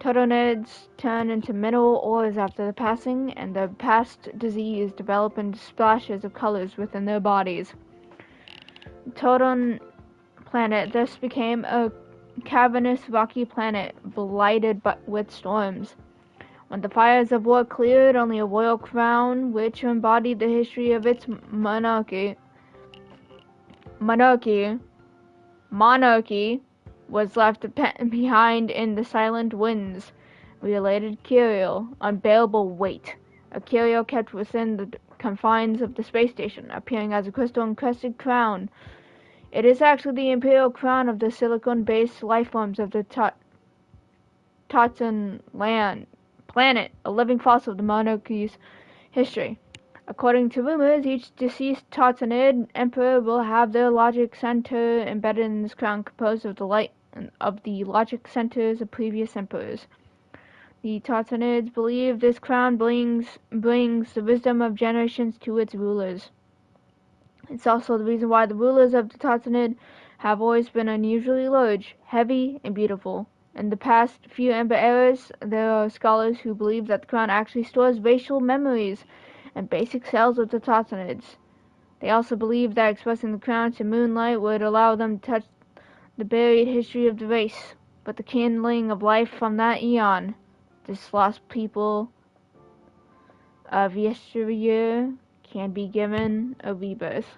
Speaker 1: Totonids turn into mineral ores after the passing, and their past disease develop into splashes of colors within their bodies. Toton planet thus became a cavernous rocky planet blighted with storms. When the fires of war cleared, only a royal crown, which embodied the history of its monarchy, was left behind in the silent winds. Related Curio, unbearable weight. A curio kept within the confines of the space station, appearing as a crystal-encrusted crown. It is actually the imperial crown of the silicon-based lifeforms of the Toton planet, a living fossil of the monarchy's history. According to rumors, each deceased Totonid emperor will have their logic center embedded in this crown, composed of the light of the logic centers of previous emperors. The Totonids believe this crown brings the wisdom of generations to its rulers. It's also the reason why the rulers of the Totonid have always been unusually large, heavy, and beautiful. In the past few Ember eras, there are scholars who believe that the crown actually stores racial memories and basic cells of the Totonids. They also believe that expressing the crown to moonlight would allow them to touch the buried history of the race, but the kindling of life from that eon, this lost people of yesteryear, can be given a rebirth.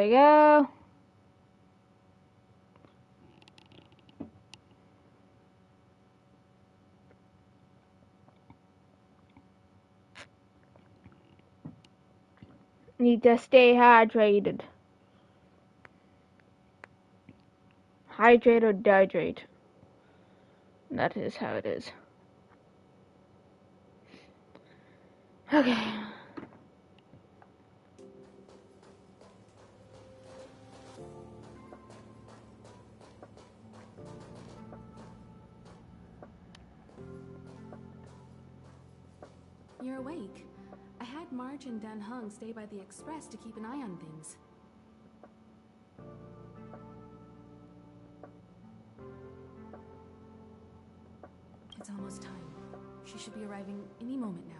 Speaker 1: we go. Need to stay hydrated. Hydrate or dehydrate. That is how it is. Okay.
Speaker 3: You're awake. I had Marge and Dan Hung stay by the express to keep an eye on things. It's almost time. She should be arriving any moment now.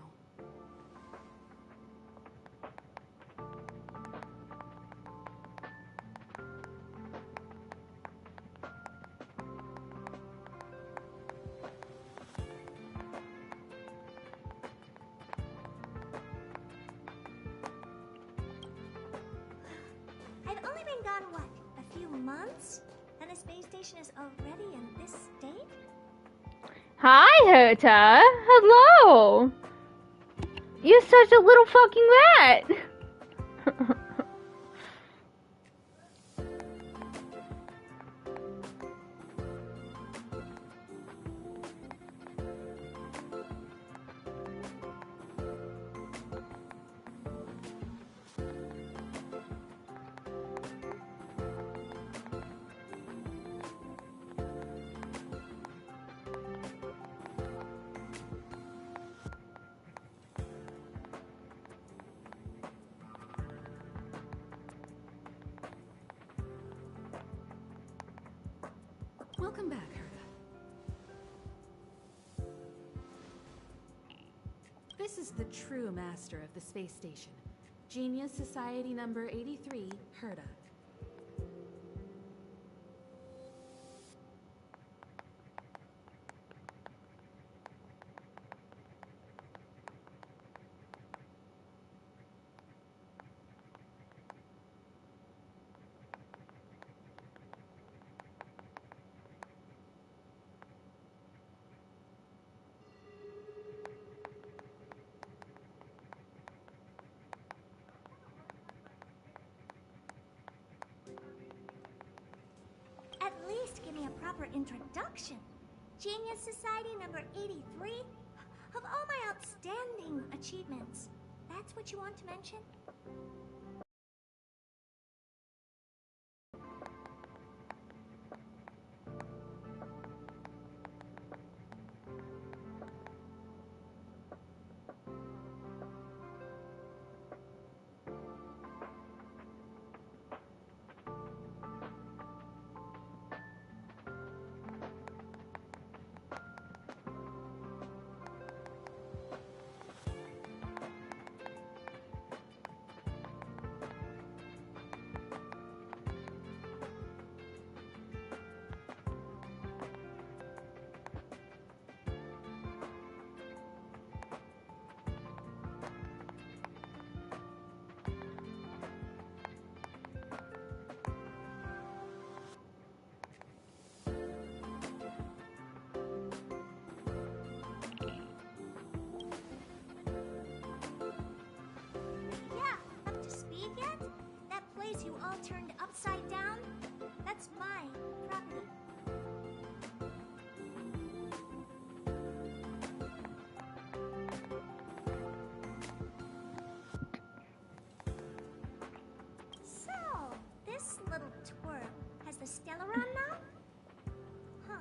Speaker 4: I've only been gone, what, a few months? And the space station is already in this state?
Speaker 1: Hi, Herta. Hello. You're such a little fucking rat.
Speaker 3: Welcome back, Herta. This is the true master of the space station. Genius Society number 83, Herta.
Speaker 4: At least give me a proper introduction. Genius Society number 83? Of all my outstanding achievements, that's what you want to mention? You all turned upside down? That's my property. So, this little twirl has the Stellaron now? Huh.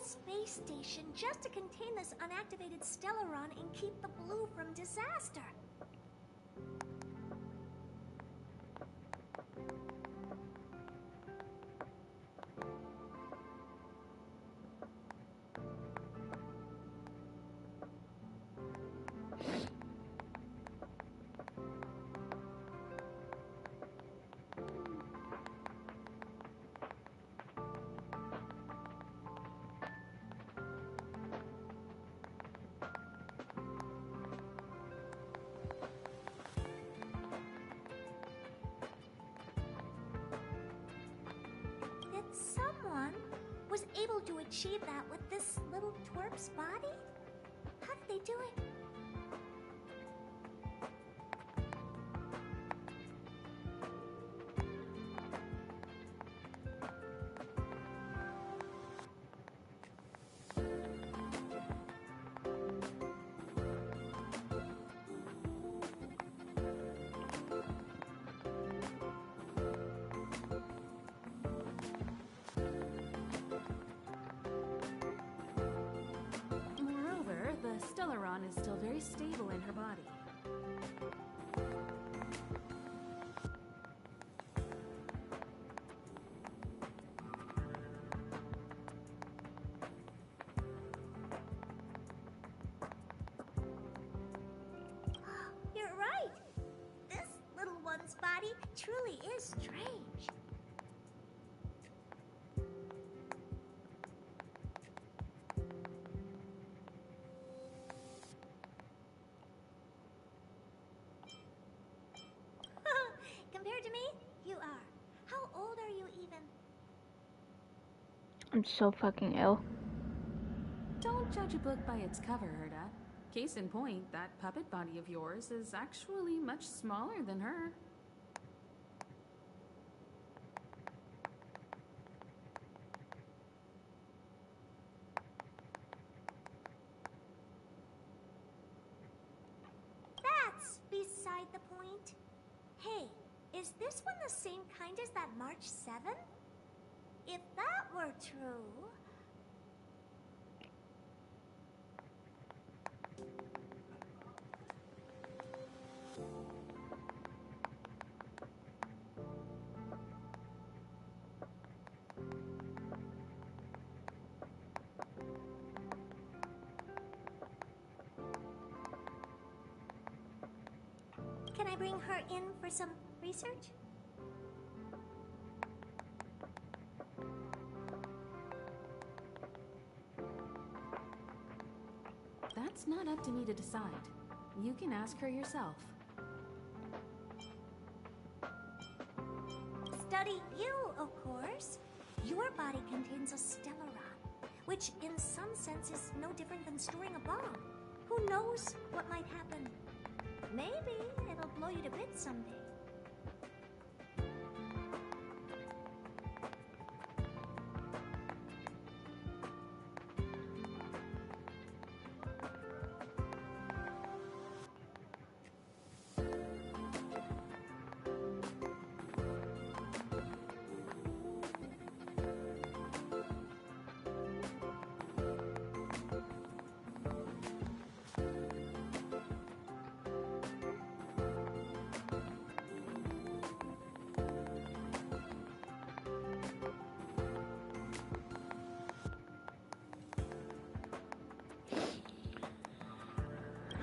Speaker 4: space station just to contain this unactivated Stellaron and keep the blue from disaster. Someone was able to achieve that with this little twerp's body? How did they do it?
Speaker 3: The Stellaron is still very stable in her body.
Speaker 4: You're right. This little one's body truly is strange. Compared to me, you are. How old are you even?
Speaker 1: I'm so fucking ill.
Speaker 3: Don't judge a book by its cover, Herda. Case in point, that puppet body of yours is actually much smaller than her.
Speaker 4: That's beside the point. Hey, is this one the same kind as that March 7th? If that were true... Can I bring her in for some research?
Speaker 3: That's not up to me to decide. You can ask her yourself.
Speaker 4: Study you, of course. Your body contains a Stellaron, which in some sense is no different than storing a bomb. Who knows what might happen? Maybe it'll blow you to bits someday.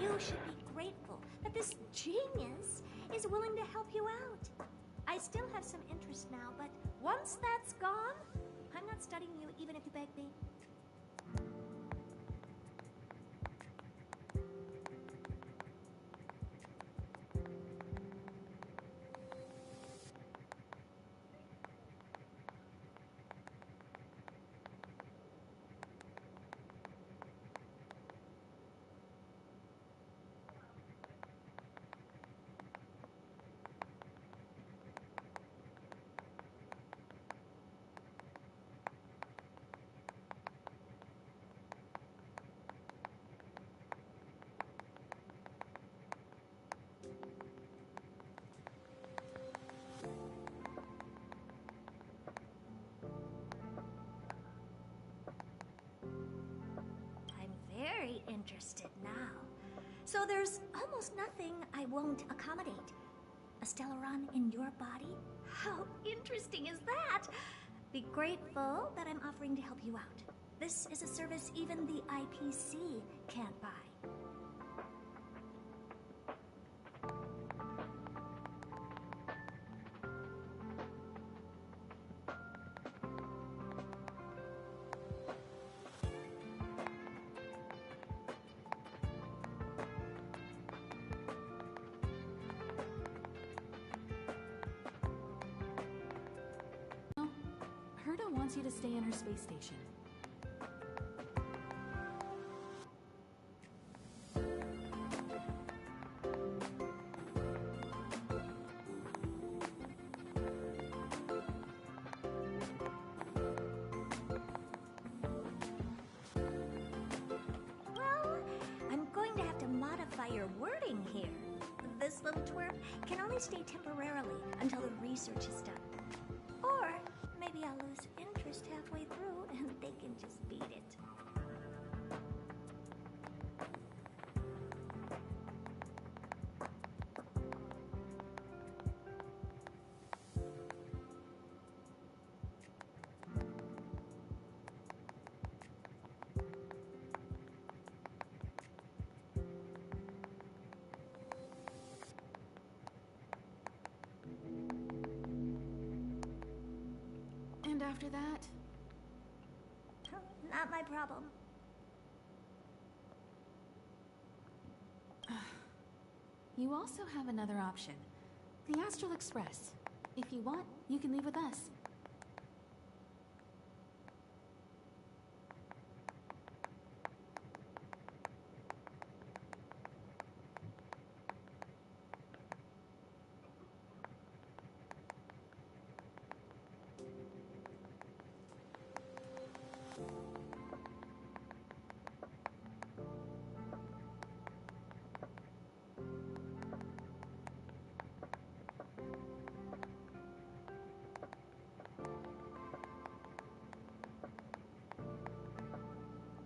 Speaker 4: You should be grateful that this genius is willing to help you out. I still have some interest now, but once that's gone, I'm not studying you even if you beg me. interested now. So there's almost nothing I won't accommodate. A Stellaron in your body? How interesting is that? Be grateful that I'm offering to help you out. This is a service even the IPC can't buy.
Speaker 3: Herta wants you to stay in her space station.
Speaker 4: Well, I'm going to have to modify your wording here. This little twerp can only stay temporarily until the research is done. Or maybe I'll lose interest halfway through and they can just beat it.
Speaker 3: And after that,
Speaker 4: Not my problem.
Speaker 3: you also have another option. The Astral Express. If you want, you can leave with us.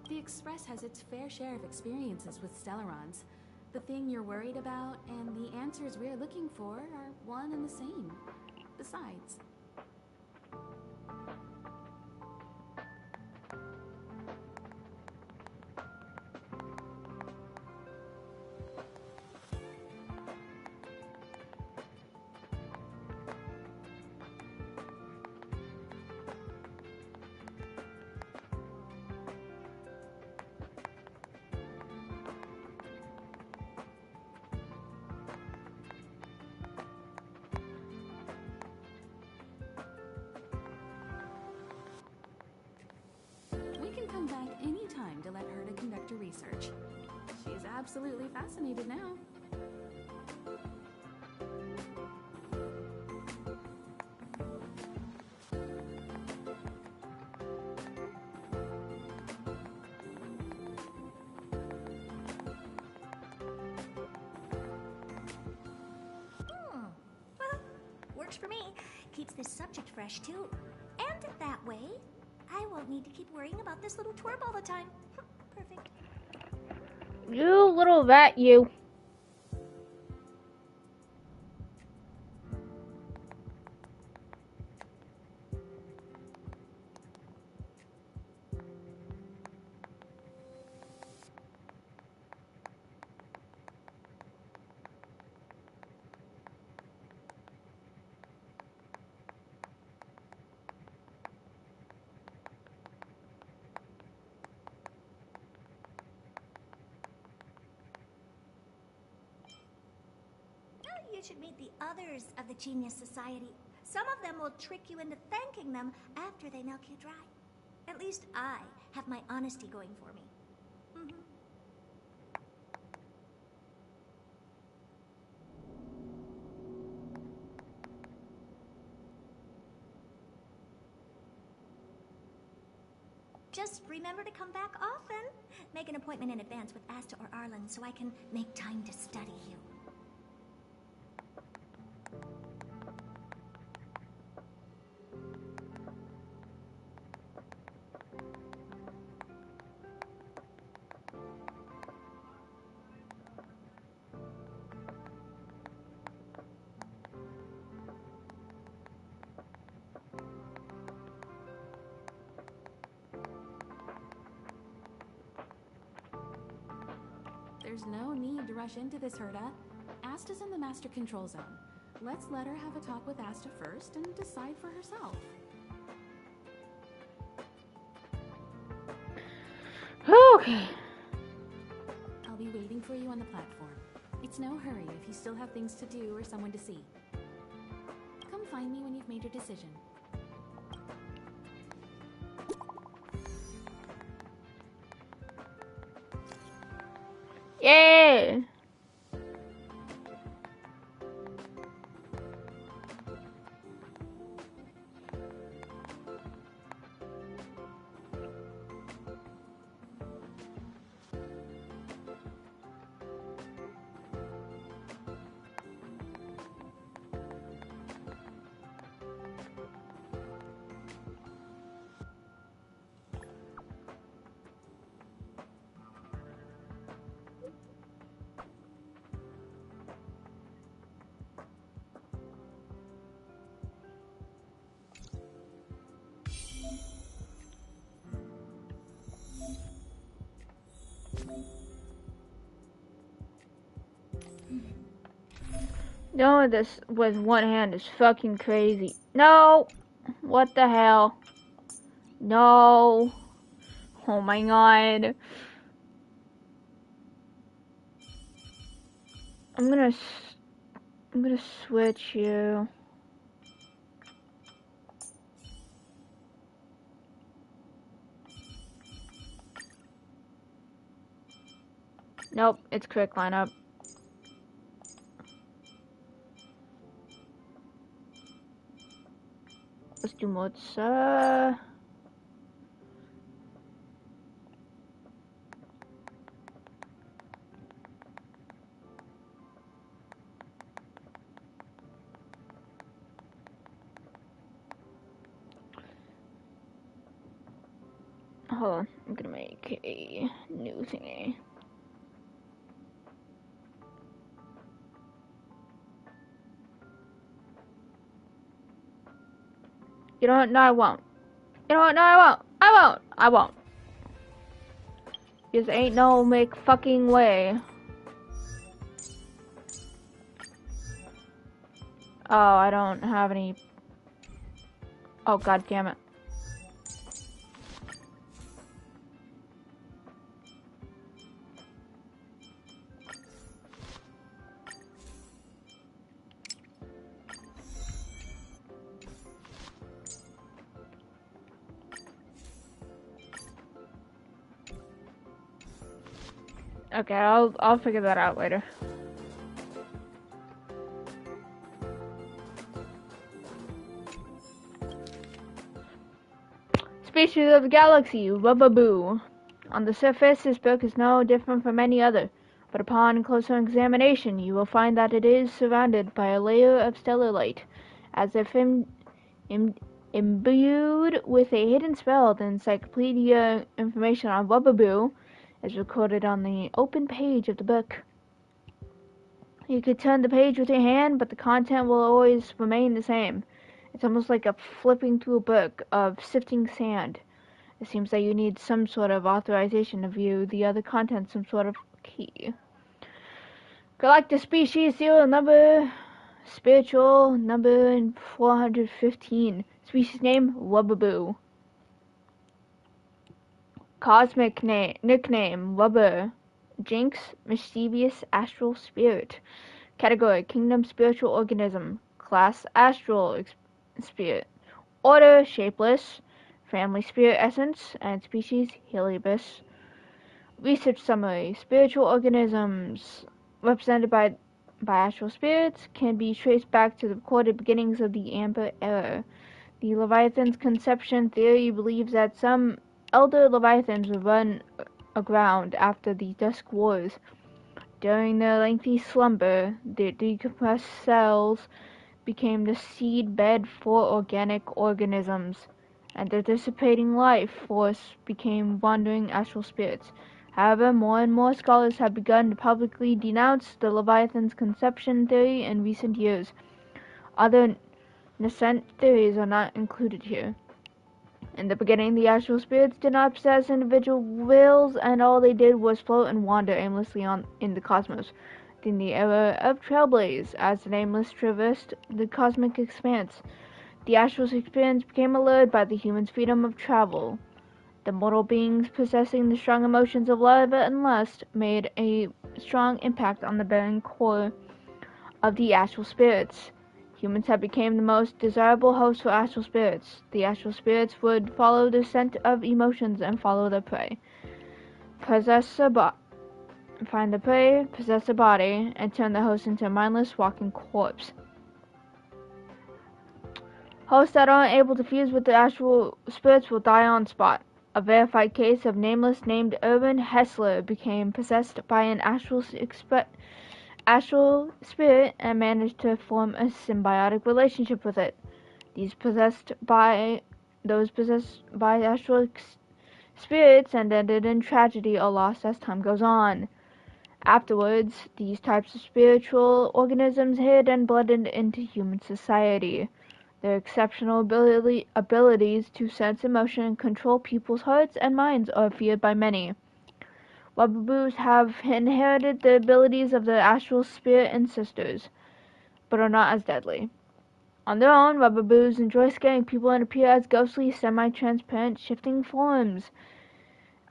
Speaker 3: The Express has its fair share of experiences with Stellarons. The thing you're worried about and the answers we're looking for are one and the same. Besides, we can come back anytime to let her to conduct her research. She's absolutely fascinated now.
Speaker 4: Well, works for me. Keeps this subject fresh, too. And that way, I won't need to keep worrying about this little twerp all the time. Perfect.
Speaker 1: You little rat, you.
Speaker 4: You should meet the others of the Genius Society. Some of them will trick you into thanking them after they milk you dry. At least I have my honesty going for me. Just remember to come back often. Make an appointment in advance with Asta or Arlen so I can make time to study you.
Speaker 3: There's no need to rush into this, Herta. Asta's in the master control zone. Let's let her have a talk with Asta first and decide for herself.
Speaker 1: Okay.
Speaker 3: I'll be waiting for you on the platform. It's no hurry if you still have things to do or someone to see. Come find me when you've made your decision.
Speaker 1: Yeah. Doing this with one hand is fucking crazy. No! What the hell? No! Oh my god. I'm gonna switch you. Nope, it's quick lineup. Let's do mods. Hold on, I'm gonna make a new thingy. You know what? No, I won't. You know what? No, I won't. I won't. I won't. Because ain't no make fucking way. Oh, I don't have any. Oh, god damn it. Okay, I'll figure that out later. Species of the galaxy, Wubbaboo. On the surface, this book is no different from any other, but upon closer examination, you will find that it is surrounded by a layer of stellar light, as if imbued with a hidden spell. The encyclopedia information on Wubbaboo is recorded on the open page of the book. You could turn the page with your hand, but the content will always remain the same. It's almost like flipping through a book of sifting sand. It seems that you need some sort of authorization to view the other content, some sort of key. Galactic species serial number, spiritual number 415. Species name, Wubbaboo. Cosmic nickname, Wubber. Jinx, mischievous astral spirit. Category, kingdom spiritual organism. Class, astral spirit. Order, shapeless. Family, spirit essence. And species, Heliobus. Research summary. Spiritual organisms represented by astral spirits can be traced back to the recorded beginnings of the Amber Era. The Leviathan's conception theory believes that some elder Leviathans were run aground after the Dusk Wars. During their lengthy slumber, their decompressed cells became the seed bed for organic organisms, and their dissipating life force became wandering astral spirits. However, more and more scholars have begun to publicly denounce the Leviathan's conception theory in recent years. Other nascent theories are not included here. In the beginning, the astral spirits did not possess individual wills, and all they did was float and wander aimlessly in the cosmos. In the era of Trailblaze, as the nameless traversed the cosmic expanse, the astral experience became allured by the human's freedom of travel. The mortal beings possessing the strong emotions of love and lust made a strong impact on the barren core of the astral spirits. Humans have become the most desirable hosts for astral spirits. The astral spirits would follow the scent of emotions and follow their prey. Find the prey, possess the body, and turn the host into a mindless walking corpse. Hosts that aren't able to fuse with the astral spirits will die on spot. A verified case of nameless named Urban Hessler became possessed by an astral spirit and managed to form a symbiotic relationship with it. Those possessed by astral spirits and ended in tragedy or loss as time goes on. Afterwards, these types of spiritual organisms hid and blended into human society. Their exceptional abilities to sense emotion and control people's hearts and minds are feared by many. Wababoos have inherited the abilities of their astral spirit ancestors, but are not as deadly. On their own, Wababoos enjoy scaring people and appear as ghostly, semi-transparent, shifting forms.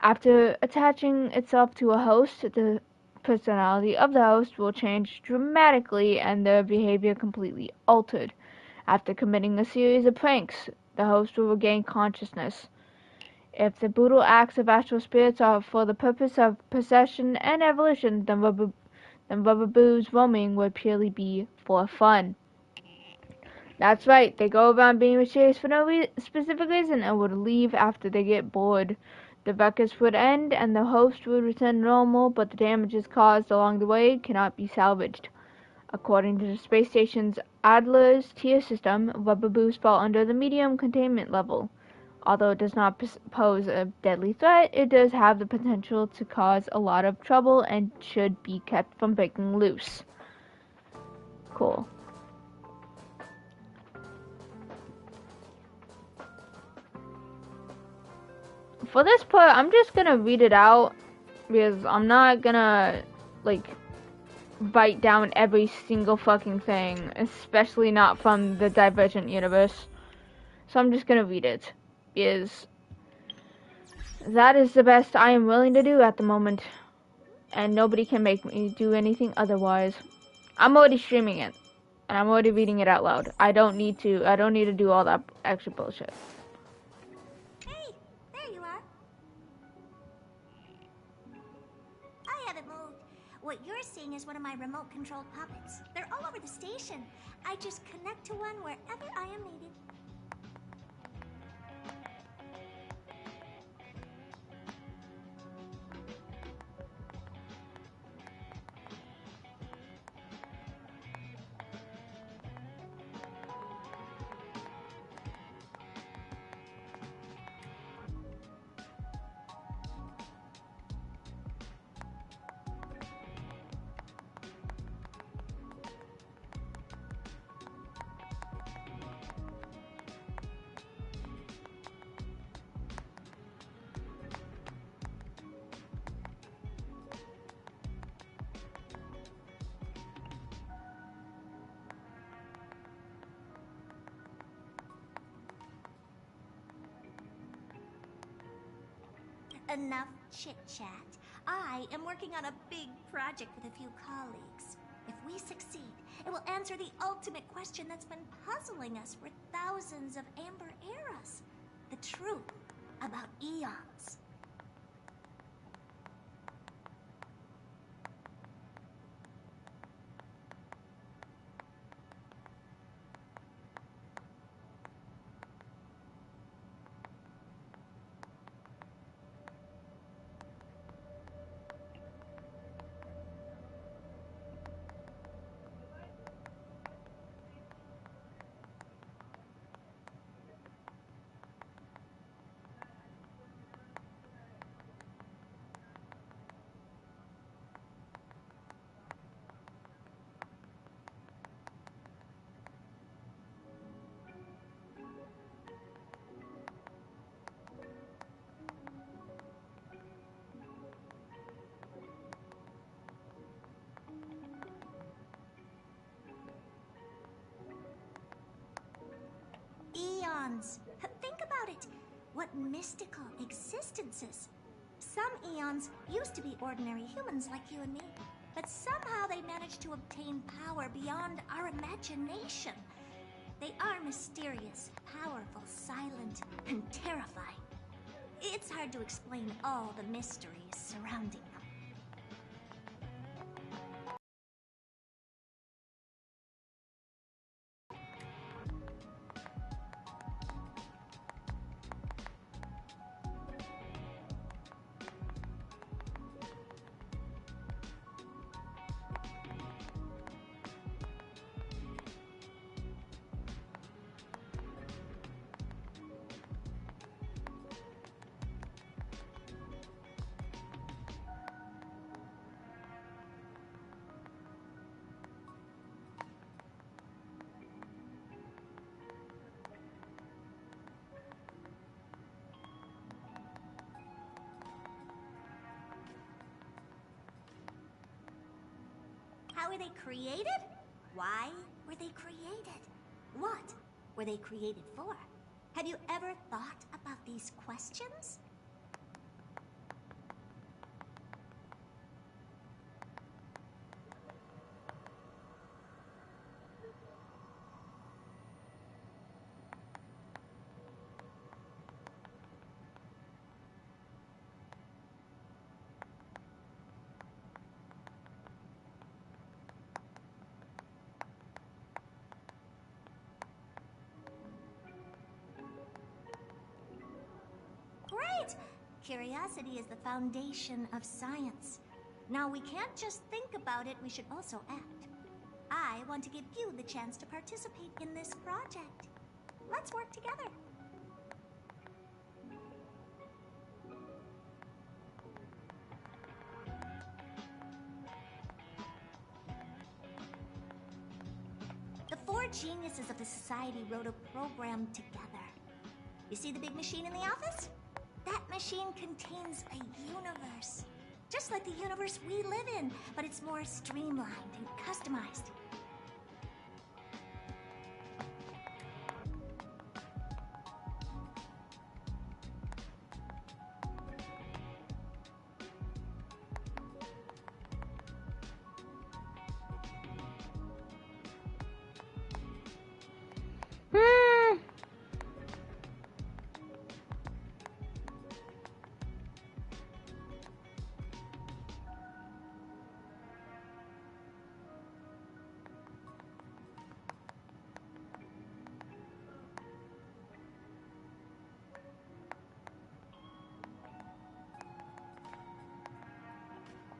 Speaker 1: After attaching itself to a host, the personality of the host will change dramatically and their behavior completely altered. After committing a series of pranks, the host will regain consciousness. If the brutal acts of astral spirits are for the purpose of possession and evolution, then Wababoos roaming would purely be for fun. That's right, they go around being mysterious for no specific reason and would leave after they get bored. The ruckus would end and the host would return normal, but the damages caused along the way cannot be salvaged. According to the space station's Adler's tier system, Wababoos fall under the medium containment level. Although it does not pose a deadly threat, it does have the potential to cause a lot of trouble and should be kept from breaking loose. Cool. For this part, I'm just gonna read it out because I'm not gonna, write down every single fucking thing, especially not from the Divergent universe. So I'm just gonna read it, because that is the best I am willing to do at the moment, and nobody can make me do anything otherwise. I'm already streaming it, and I'm already reading it out loud. I don't need to do all that extra bullshit.
Speaker 4: Hey, there you are. I haven't moved. What you're seeing is one of my remote-controlled puppets. They're all over the station. I just connect to one wherever I am needed. Enough chit-chat. I am working on a big project with a few colleagues. If we succeed, it will answer the ultimate question that's been puzzling us for thousands of amber eras. The truth about eons. eons. Think about it. What mystical existences. Some eons used to be ordinary humans like you and me, but somehow they managed to obtain power beyond our imagination. They are mysterious, powerful, silent, and terrifying. It's hard to explain all the mysteries surrounding them. How were they created? Why were they created? What were they created for? Have you ever thought about these questions? Great! Curiosity is the foundation of science. Now, we can't just think about it, we should also act. I want to give you the chance to participate in this project. Let's work together. The four geniuses of the society wrote a program together. You see the big machine in the office? That machine contains a universe. Just like the universe we live in, but it's more streamlined and customized.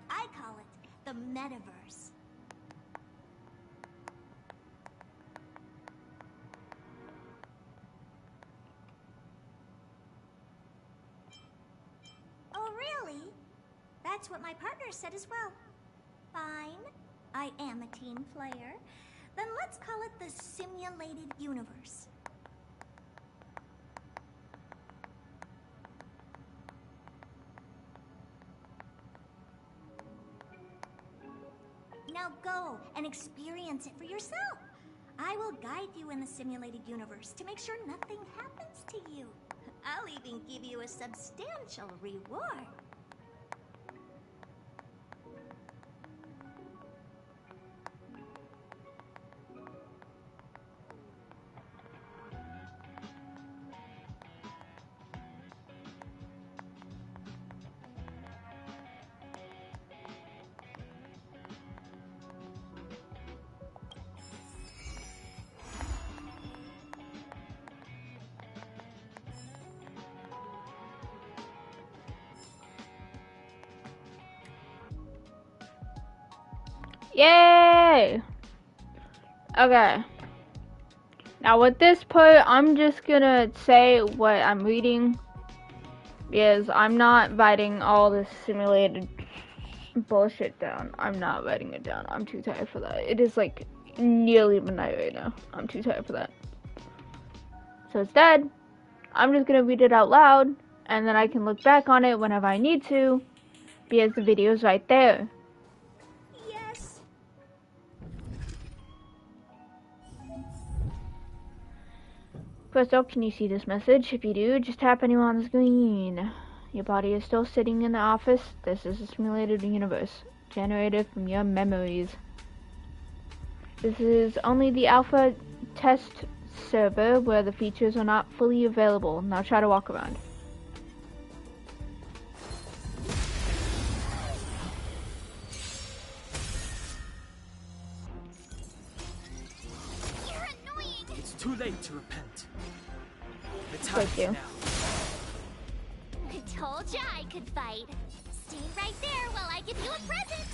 Speaker 4: I call it the metaverse. Oh, really? That's what my partner said as well. Fine. I am a team player. Then let's call it the simulated universe. Now go and experience it for yourself. I will guide you in the simulated universe to make sure nothing happens to you. I'll even give you a substantial reward.
Speaker 1: Yay! Okay. Now with this part, I'm just gonna say what I'm reading, because I'm not writing all this simulated bullshit down. I'm not writing it down. I'm too tired for that. It is like nearly midnight right now. I'm too tired for that. So instead, I'm just gonna read it out loud, and then I can look back on it whenever I need to, because the video's right there.
Speaker 4: Yes.
Speaker 1: First up, can you see this message? If you do, just tap anywhere on the screen. Your body is still sitting in the office. This is a simulated universe, generated from your memories. This is only the alpha test server where the features are not fully available. Now try to walk around.
Speaker 4: You're annoying!
Speaker 2: It's too late to repent. The time
Speaker 1: Thank
Speaker 2: is
Speaker 1: you.
Speaker 2: now.
Speaker 4: I told ya I could fight. Stay right there while I give you a present.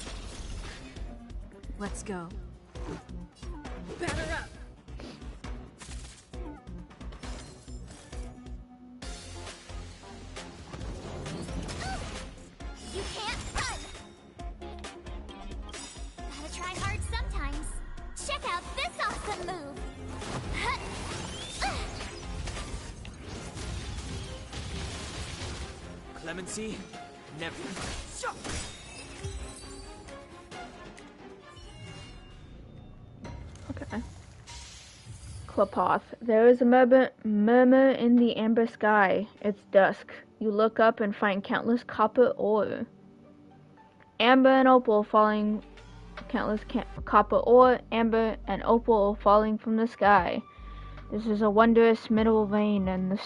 Speaker 7: Let's go.
Speaker 6: Batter up!
Speaker 4: You can't run! Gotta try hard sometimes. Check out this awesome move!
Speaker 2: Clemency? Never.
Speaker 1: Okay. Klapoth. There is a murmur in the amber sky. It's dusk. You look up and find countless copper ore. Amber and opal falling. Countless copper ore, amber, and opal falling from the sky. This is a wondrous mineral vein in the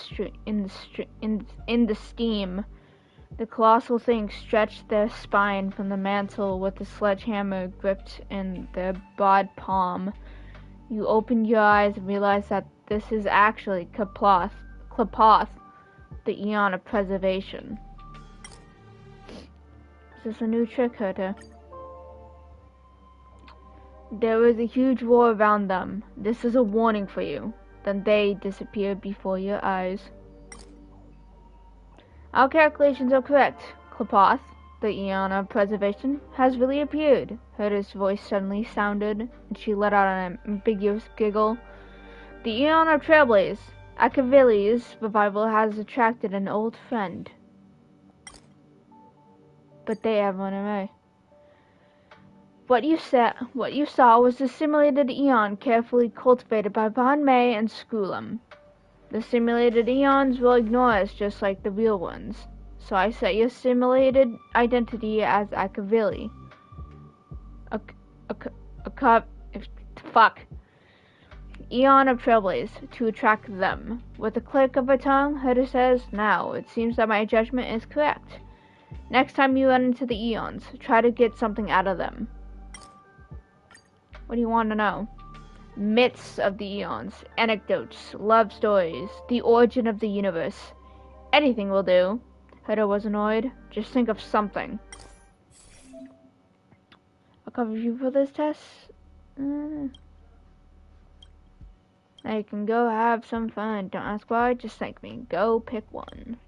Speaker 1: steam. The colossal things stretched their spine from the mantle with the sledgehammer gripped in their broad palm. You open your eyes and realize that this is actually Klapoth, the Eon of Preservation. Is this a new trick, Herta? There was a huge roar around them. This is a warning for you. Then they disappeared before your eyes. Our calculations are correct. Klapoth, the Eon of Preservation, has really appeared. Herta's voice suddenly sounded, and she let out an ambiguous giggle. The Eon of Trailblaze, Akavili's revival has attracted an old friend. But they have run away. What you saw was the simulated Eon carefully cultivated by Von May and Skrulum. The simulated Eons will ignore us just like the real ones. So I set your simulated identity as Akavili. Eon of Trailblaze to attract them. With a click of her tongue, Herta says, "Now, it seems that my judgment is correct. Next time you run into the Eons, try to get something out of them." What do you want to know? Myths of the Eons, anecdotes, love stories, the origin of the universe. Anything will do. Herta was annoyed. Just think of something. I'll cover you for this test. Now you can go have some fun. Don't ask why, just thank me. Go pick one.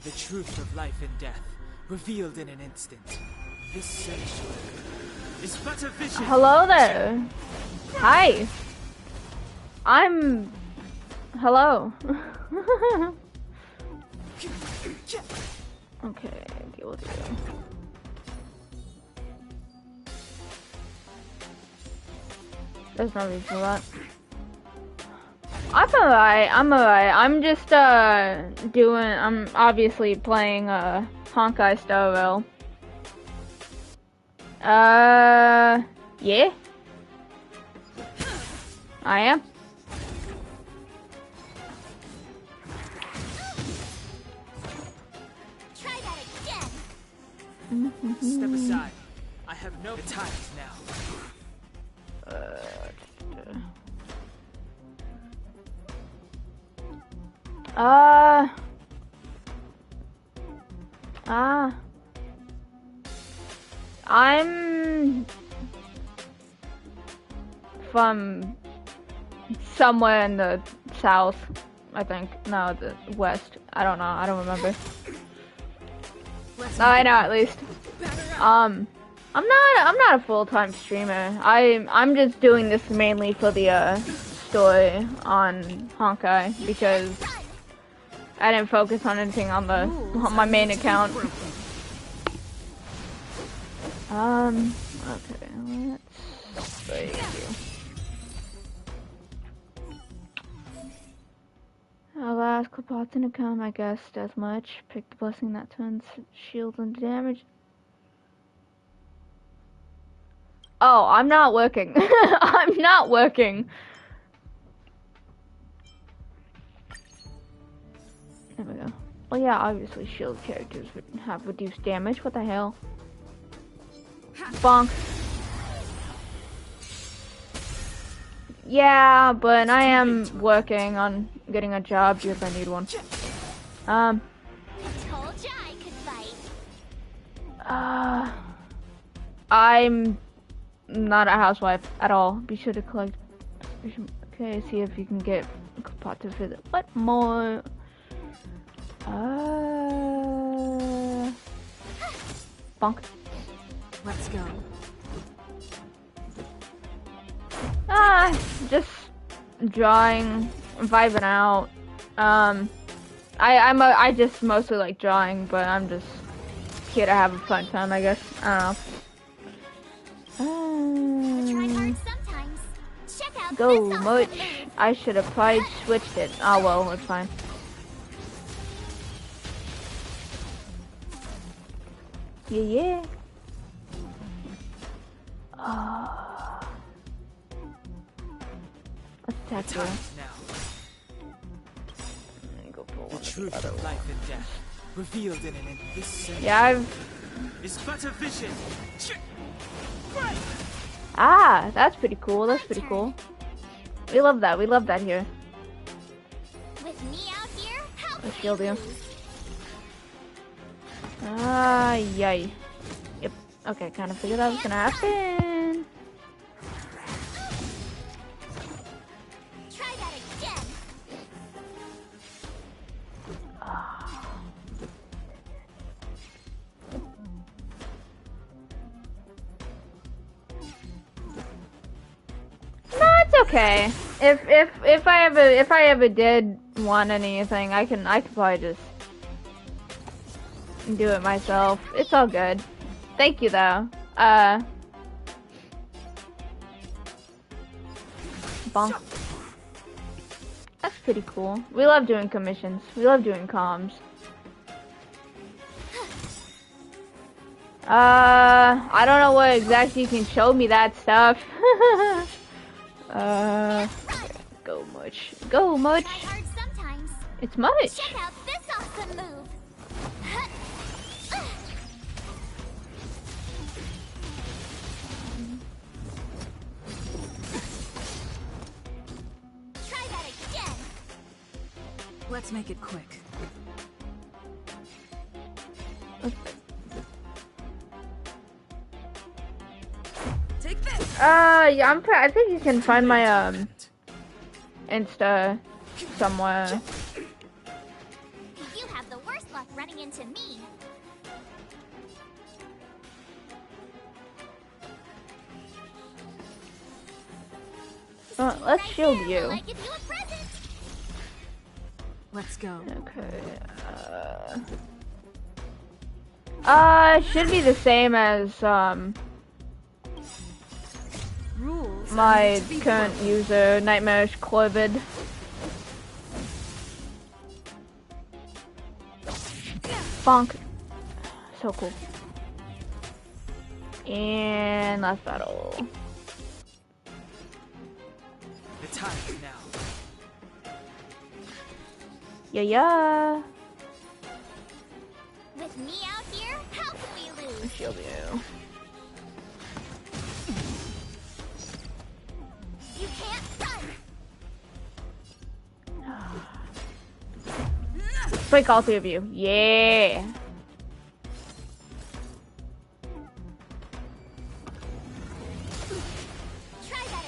Speaker 2: The truth of life and death, revealed in an instant. This sanctuary is but a vision.
Speaker 1: Hello there. Hi. I'm... Hello. Okay, deal with you. There's no reason for that. I'm alright, I'm just, I'm obviously playing, Honkai starrail. Yeah. I am.
Speaker 4: Try that again!
Speaker 2: Step aside. I have no time now.
Speaker 1: I'm from somewhere in the south. I think. No, the west. I don't know. I don't remember. No, I know at least. I'm not a full-time streamer. I'm just doing this mainly for the story on Honkai because I didn't focus on anything on my main account. Okay, let's break you. Alas, Klapot's in account, I guess, does much. Pick the blessing that turns shields into damage. Oh, I'm not working. I'm not working. There we go. Well, yeah, obviously shield characters would have reduced damage. What the hell? Bonk. Yeah, but I am working on getting a job because I need one.
Speaker 4: I told ya I could fight.
Speaker 1: I'm not a housewife at all. Be sure to collect. Okay, see if you can get pot to visit. What more? Bonk.
Speaker 7: Let's go.
Speaker 1: Just drawing, vibing out. I just mostly like drawing, but I'm just here to have a fun time, I guess. I don't
Speaker 4: Try
Speaker 1: know.
Speaker 4: hard sometimes. Check out
Speaker 1: Go
Speaker 4: this
Speaker 1: much.
Speaker 4: awesome move.
Speaker 1: I should have probably switched it. Oh well, it's fine. Yeah. Let's attack you.
Speaker 2: Now,
Speaker 1: Go pull
Speaker 2: the
Speaker 1: one of
Speaker 2: truth
Speaker 1: the other
Speaker 2: of life and death, revealed in an invisible
Speaker 1: Yeah,
Speaker 2: is but a vision.
Speaker 1: that's pretty cool. That's pretty cool. We love that. We love that here.
Speaker 4: With me out here, how
Speaker 1: Let's
Speaker 4: can
Speaker 1: shield
Speaker 4: we
Speaker 1: you.
Speaker 4: lose?
Speaker 1: Yay. Yep. Okay, kind of figured that was gonna happen.
Speaker 4: Try that again.
Speaker 1: No, it's okay. If I ever did want anything, I could probably just do it myself. It's all good. Thank you though. Bonk. That's pretty cool. We love doing commissions. We love doing comms. I don't know what exactly you can show me that stuff. Go much. Go much.
Speaker 4: Try hard sometimes.
Speaker 1: It's much.
Speaker 4: Check out this awesome move. Try that again.
Speaker 7: Let's make it quick. Take this.
Speaker 1: Yeah, I think you can find my Insta somewhere.
Speaker 4: You have the worst luck running into me.
Speaker 1: Let's
Speaker 4: Right
Speaker 1: shield
Speaker 4: here,
Speaker 1: you.
Speaker 4: will I give you a present?
Speaker 7: Let's go.
Speaker 1: Okay. Should be the same as
Speaker 7: Rules. are
Speaker 1: my
Speaker 7: meant to be
Speaker 1: current
Speaker 7: broken.
Speaker 1: user, Nightmarish Corvid. Bonk. So cool. And last battle.
Speaker 2: The time is now.
Speaker 1: Yeah.
Speaker 4: With me out here, how can we lose?
Speaker 1: Shield you.
Speaker 4: You can't run.
Speaker 1: Break all three of you. Yeah.
Speaker 4: Try that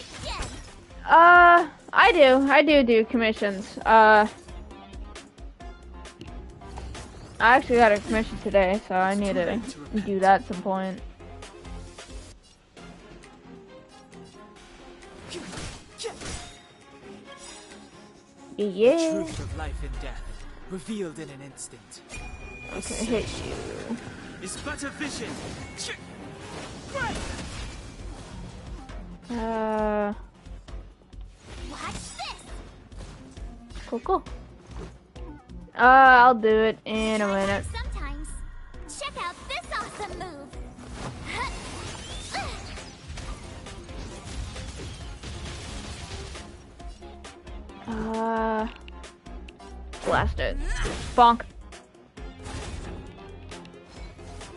Speaker 4: again.
Speaker 1: I do commissions. I actually got a commission today, so I need to do that at some point. Yeah.
Speaker 2: The truth of life and death, revealed in an instant.
Speaker 1: Okay, hit you.
Speaker 2: Is but a vision.
Speaker 4: Watch this.
Speaker 1: Cool. I'll do it in a
Speaker 4: Try
Speaker 1: minute.
Speaker 4: hard sometimes. Check out this awesome move.
Speaker 1: Blast it. Bonk.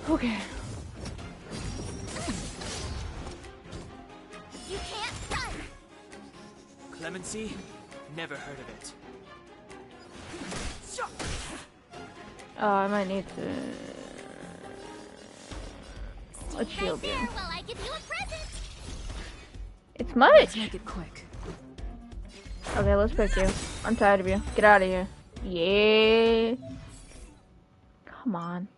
Speaker 1: Okay.
Speaker 4: You can't run.
Speaker 2: Clemency? Never heard of it.
Speaker 1: I might need to. Let's
Speaker 4: Stay
Speaker 1: shield
Speaker 4: right
Speaker 1: you.
Speaker 4: there while I give you a present.
Speaker 1: It's
Speaker 7: Let's
Speaker 1: much.
Speaker 7: make it quick.
Speaker 1: Okay, let's pick you. I'm tired of you. Get out of here. Yeah. Come on.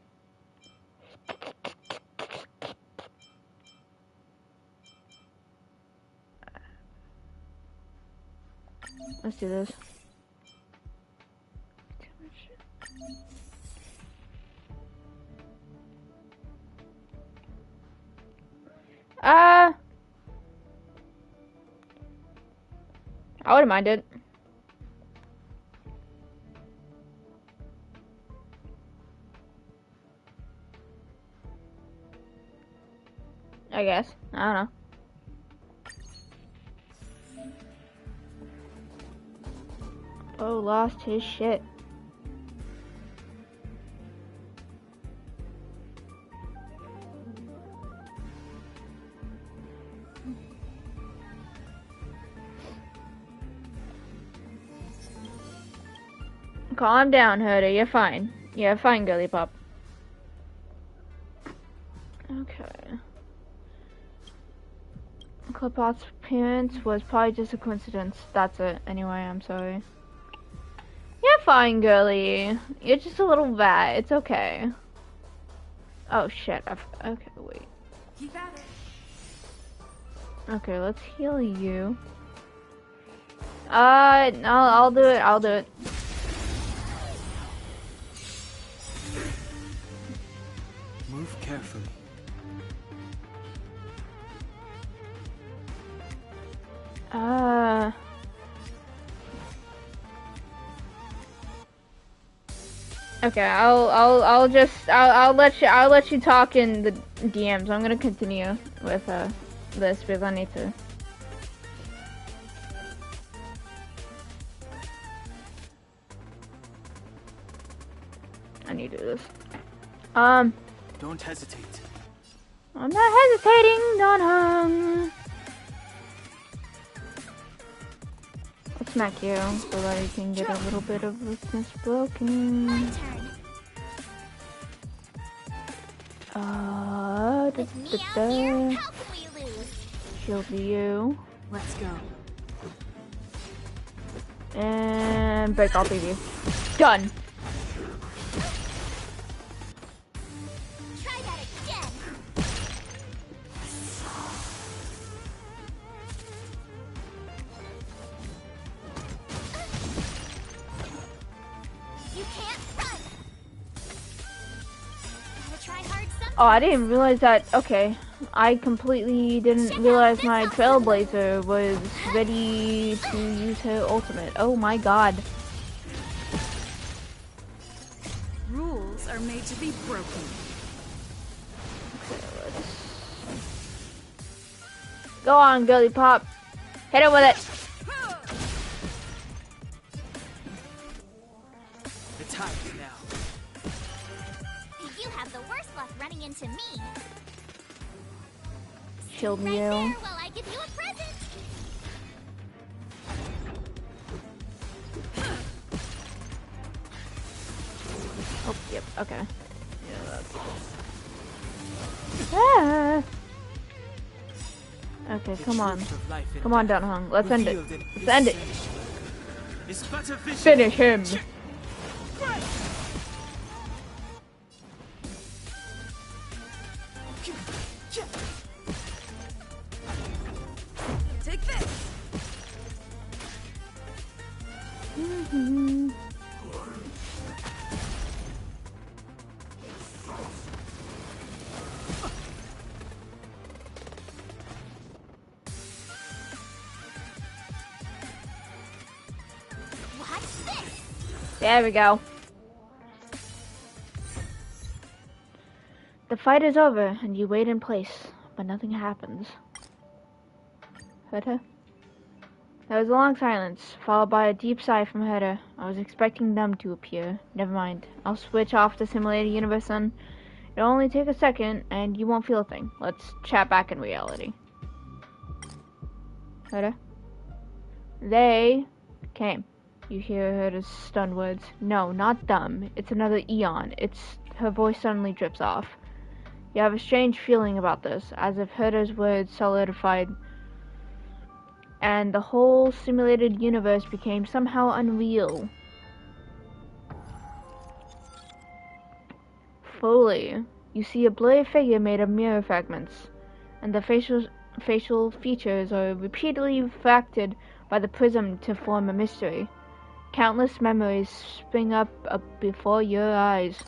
Speaker 1: Let's do this. I wouldn't mind it. I guess. I don't know. Oh, lost his shit. Calm down, Herder. You're fine. You're fine, girly pop. Okay. Clipot's appearance was probably just a coincidence. That's it. Anyway, I'm sorry. You're fine, girly. You're just a little bat. It's okay. Oh shit. Okay, wait.
Speaker 7: Keep at it.
Speaker 1: Okay, let's heal you. I'll do it. I'll do it.
Speaker 2: Move carefully.
Speaker 1: Okay, I'll let you talk in the DMs. I'm gonna continue with this because I need to. I need to do this.
Speaker 2: Don't hesitate.
Speaker 1: I'm not hesitating, Don Hung. Let's smack you so that you can get a little bit of weakness broken.
Speaker 4: My turn. With me out here, how can we lose?
Speaker 1: Shield you.
Speaker 7: Let's go.
Speaker 1: And break all three of you. Done.
Speaker 4: Try that again. You can't run. Gotta try hard sometimes.
Speaker 1: Oh, I didn't realize that. Okay. I completely didn't realize my Trailblazer was ready to use her ultimate. Oh my god.
Speaker 7: Rules are made to be broken.
Speaker 1: Okay, let's... Go on, girly pop. Hit him with it.
Speaker 2: The time is now.
Speaker 4: You have the worst luck running into me.
Speaker 1: Shield
Speaker 4: Right
Speaker 1: you.
Speaker 4: there while I give you a present.
Speaker 1: Oh, yep, okay. Yeah, that's... Ah. Okay, come on. Come on, Don Hung. Let's end it. Let's end it.
Speaker 2: Is but a vision.
Speaker 1: Finish him.
Speaker 4: What's this?
Speaker 1: There we go. The fight is over, and you wait in place, but nothing happens. Herta? There was a long silence, followed by a deep sigh from Herta. I was expecting them to appear. Never mind. I'll switch off the simulated universe then. It'll only take a second, and you won't feel a thing. Let's chat back in reality. Herta? They came. You hear Herta's stunned words. No, not them. It's another Eon. Her voice suddenly drips off. You have a strange feeling about this, as if Herta's words solidified, and the whole simulated universe became somehow unreal. Fully, you see a blurry figure made of mirror fragments, and the facial features are repeatedly refracted by the prism to form a mystery. Countless memories spring up before your eyes.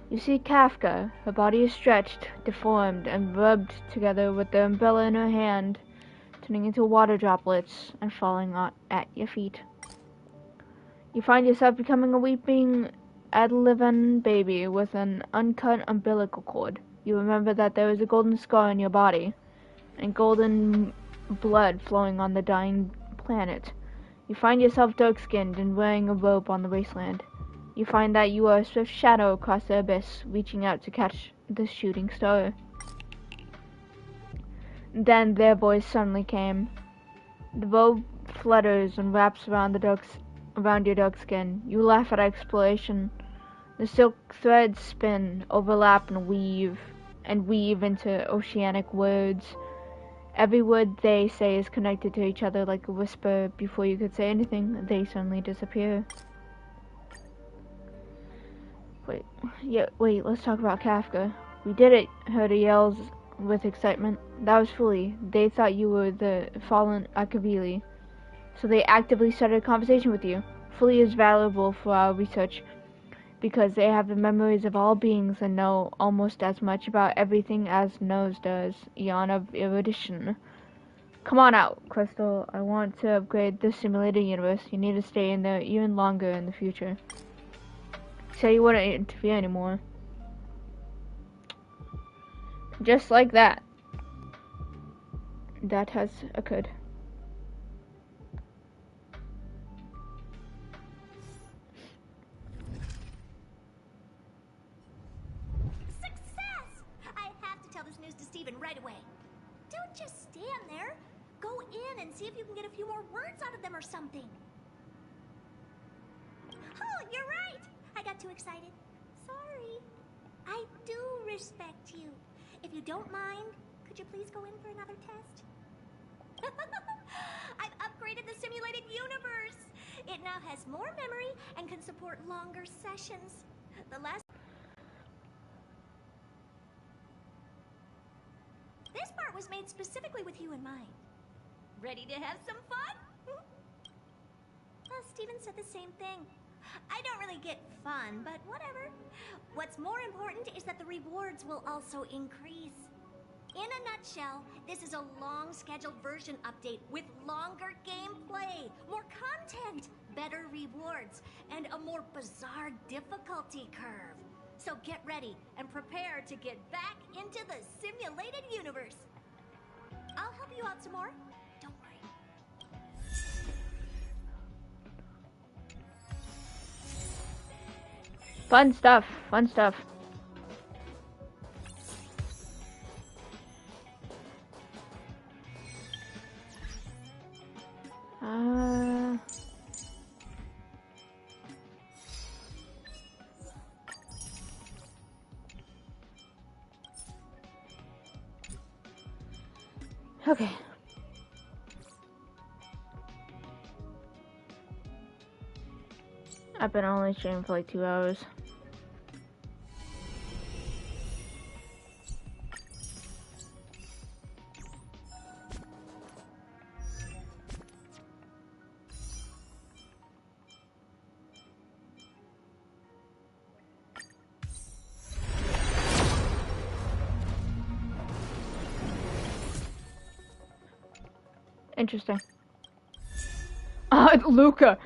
Speaker 1: You see Kafka. Her body is stretched, deformed, and rubbed together with the umbrella in her hand, turning into water droplets and falling at your feet. You find yourself becoming a weeping Adlivan baby with an uncut umbilical cord. You remember that there is a golden scar on your body, and golden blood flowing on the dying planet. You find yourself dark-skinned and wearing a robe on the wasteland. You find that you are a swift shadow across the abyss, reaching out to catch the shooting star. Then their voice suddenly came. The robe flutters and wraps around your dark skin. You laugh at exploration. The silk threads spin, overlap, and weave into oceanic words. Every word they say is connected to each other like a whisper. Before you could say anything, they suddenly disappear. Wait, let's talk about Kafka. We did it, Herta yells with excitement. That was Fully. They thought you were the fallen Akavili, so they actively started a conversation with you. Fully is valuable for our research because they have the memories of all beings and know almost as much about everything as Nose does, Eon of erudition. Come on out, Crystal. I want to upgrade the simulated universe. You need to stay in there even longer in the future. Say you wouldn't interfere anymore. Just like that. That has occurred.
Speaker 4: Success! I have to tell this news to Steven right away. Don't just stand there. Go in and see if you can get a few more words out of them or something. Oh, you're right. I got too excited. Sorry. I do respect you. If you don't mind, could you please go in for another test? I've upgraded the simulated universe. It now has more memory and can support longer sessions. This part was made specifically with you in mind. Ready to have some fun? Well, Steven said the same thing. I don't really get fun, but whatever. What's more important is that the rewards will also increase. In a nutshell, this is a long-scheduled version update with longer gameplay, more content, better rewards, and a more bizarre difficulty curve. So get ready and prepare to get back into the simulated universe. I'll help you out some more. Don't worry.
Speaker 1: Fun stuff, fun stuff. Okay. I've been only streaming for like 2 hours. Interesting. Luca.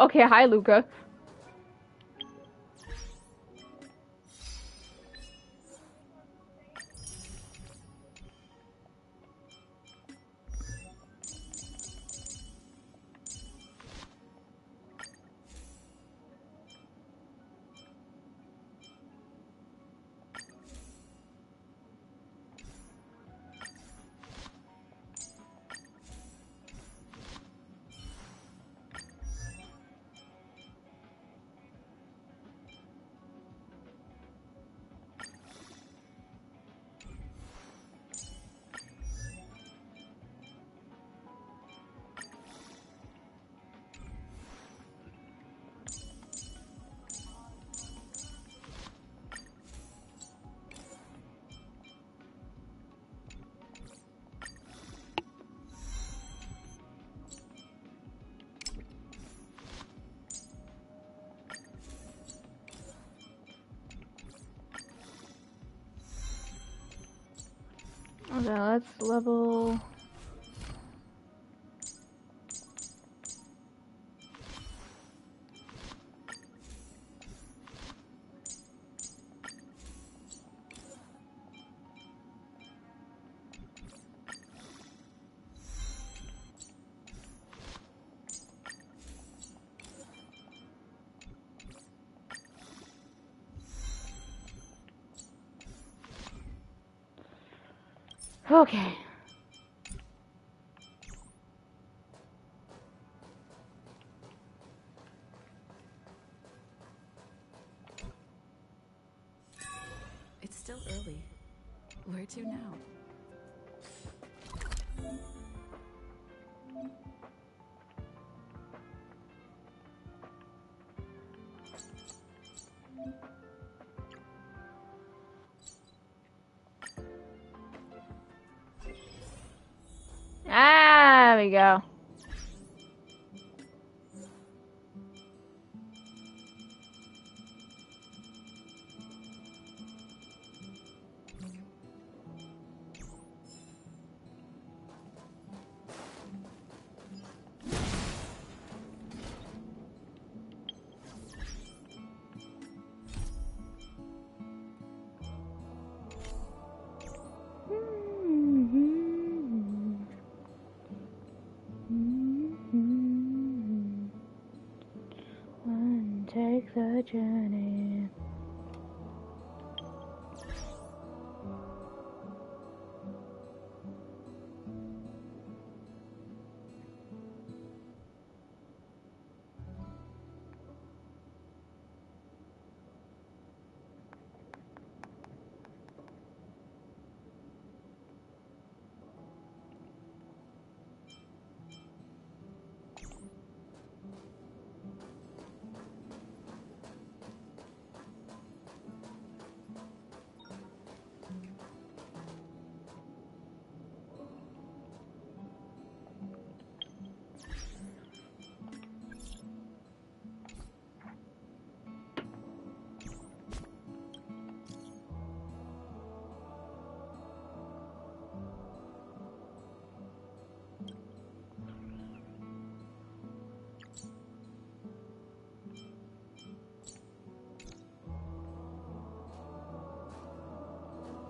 Speaker 1: Okay, hi, Luca. Okay, let's level. Okay.
Speaker 7: It's still early. Where to now?
Speaker 1: Ah, there we go. Take the journey.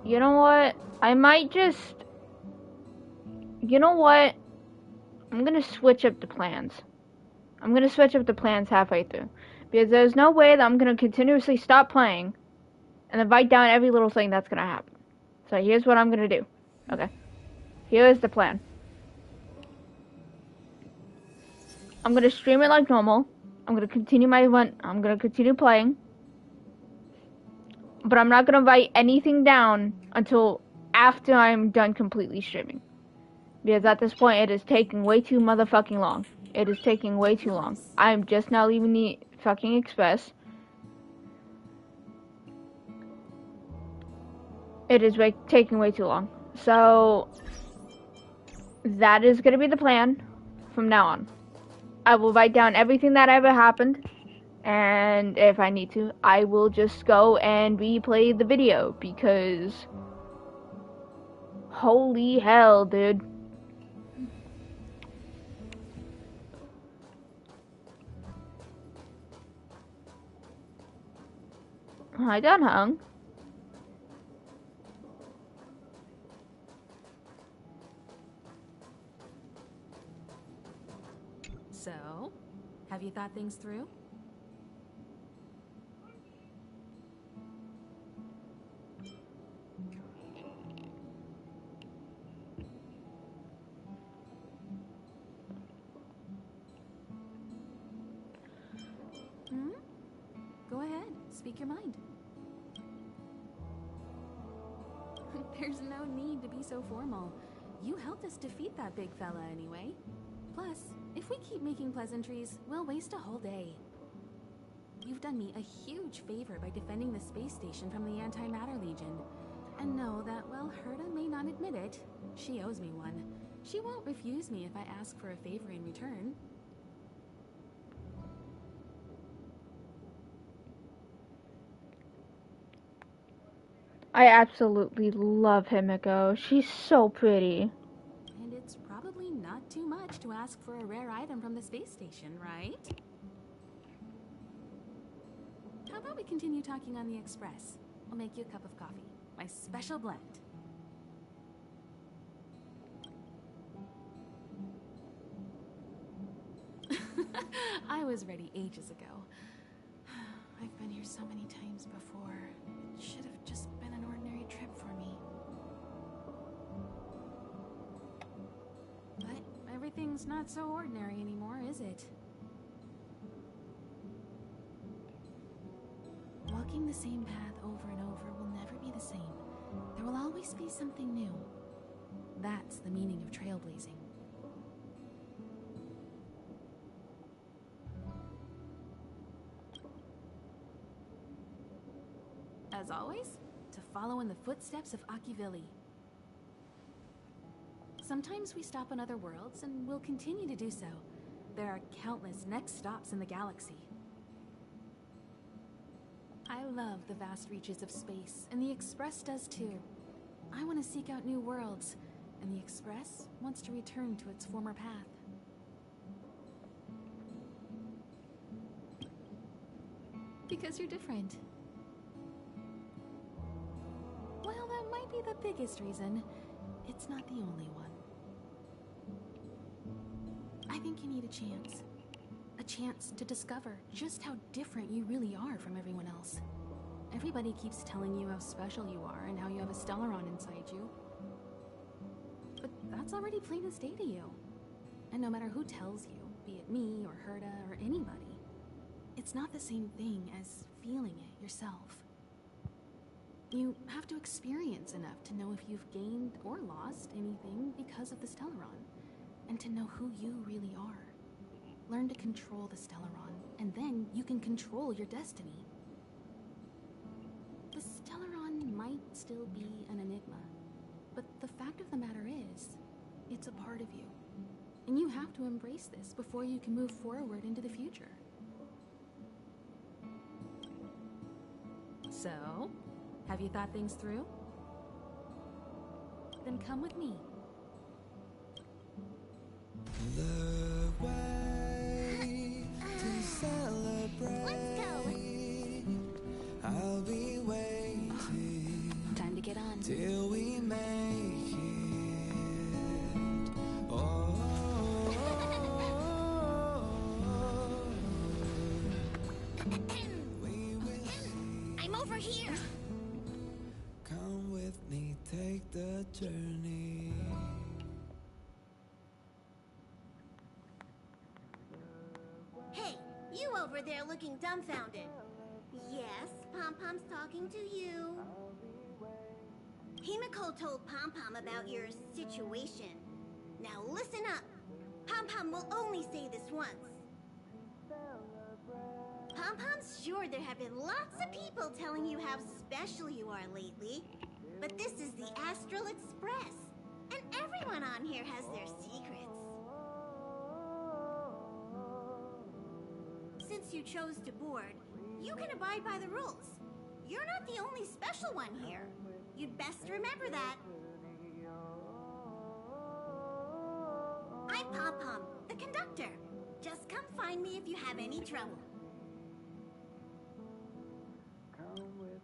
Speaker 1: You know what? I might just... You know what? I'm gonna switch up the plans. I'm gonna switch up the plans halfway through. Because there's no way that I'm gonna continuously stop playing and then write down every little thing that's gonna happen. So here's what I'm gonna do. Okay. Here's the plan. I'm gonna stream it like normal. I'm gonna continue my event. I'm gonna continue playing. But I'm not gonna write anything down until after I'm done completely streaming. Because at this point, it is taking way too motherfucking long. It is taking way too long. I'm just now leaving the fucking express. It is taking way too long. So, that is gonna be the plan from now on. I will write down everything that ever happened. And if I need to, I will just go and replay the video. Because, holy hell, dude. I got hung.
Speaker 3: So, have you thought things through? Hmm? Go ahead, speak your mind. There's no need to be so formal. You helped us defeat that big fella anyway. Plus, if we keep making pleasantries, we'll waste a whole day. You've done me a huge favor by defending the space station from the Antimatter Legion. And know that while Herta may not admit it, she owes me one. She won't refuse me if I ask for a favor in return.
Speaker 1: I absolutely love Himiko. She's so pretty.
Speaker 3: And it's probably not too much to ask for a rare item from the space station, right? How about we continue talking on the express? I'll make you a cup of coffee. My special blend. I was ready ages ago. I've been here so many times before. It should have just been an ordinary trip for me. But everything's not so ordinary anymore, is it? Walking the same path over and over will never be the same. There will always be something new. That's the meaning of trailblazing. As always, to follow in the footsteps of Akivili. Sometimes we stop on other worlds, and we'll continue to do so. There are countless next stops in the galaxy. I love the vast reaches of space, and the Express does too. I want to seek out new worlds, and the Express wants to return to its former path. Because you're different. Well, that might be the biggest reason. It's not the only one. I think you need a chance. A chance to discover just how different you really are from everyone else. Everybody keeps telling you how special you are and how you have a Stellaron inside you. But that's already plain as day to you. And no matter who tells you, be it me or Herta or anybody, it's not the same thing as feeling it yourself. You have to experience enough to know if you've gained or lost anything because of the Stellaron, and to know who you really are. Learn to control the Stellaron, and then you can control your destiny. The Stellaron might still be an enigma, but the fact of the matter is, it's a part of you. And you have to embrace this before you can move forward into the future. So, have you thought things through? Then come with me.
Speaker 8: The way to celebrate.
Speaker 4: Let's go.
Speaker 8: I'll be waiting.
Speaker 3: Time to get on.
Speaker 8: Till we make it. Oh. We will see.
Speaker 4: I'm over here.
Speaker 8: Come with me, take the journey.
Speaker 4: Hey, you over there looking dumbfounded. Yes, Pom-Pom's talking to you. Himiko told Pom-Pom about your situation. Now listen up. Pom-Pom will only say this once. Pom-Pom's sure there have been lots of people telling you how special you are lately. But this is the Astral Express, and everyone on here has their secrets. Since you chose to board, you can abide by the rules. You're not the only special one here. You'd best remember that. I'm Pom-Pom, the conductor. Just come find me if you have any trouble.
Speaker 8: Come with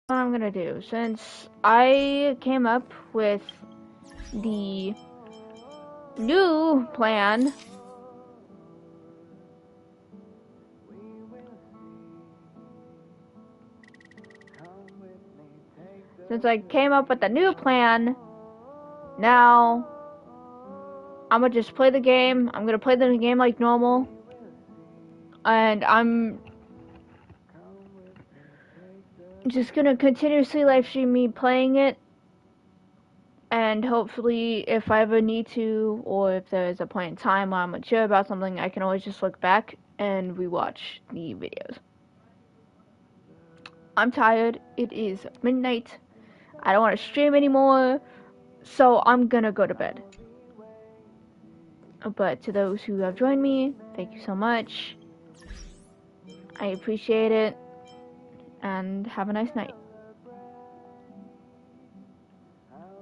Speaker 1: What I'm gonna do, since I came up with the new plan, now I'm gonna just play the game. I'm gonna play the game like normal, and I'm just gonna continuously live stream me playing it, and hopefully if I ever need to, or if there's a point in time where I'm unsure about something, I can always just look back and rewatch the videos. I'm tired. It is midnight. I don't want to stream anymore, so I'm gonna go to bed. But to those who have joined me, thank you so much. I appreciate it, and have a nice night.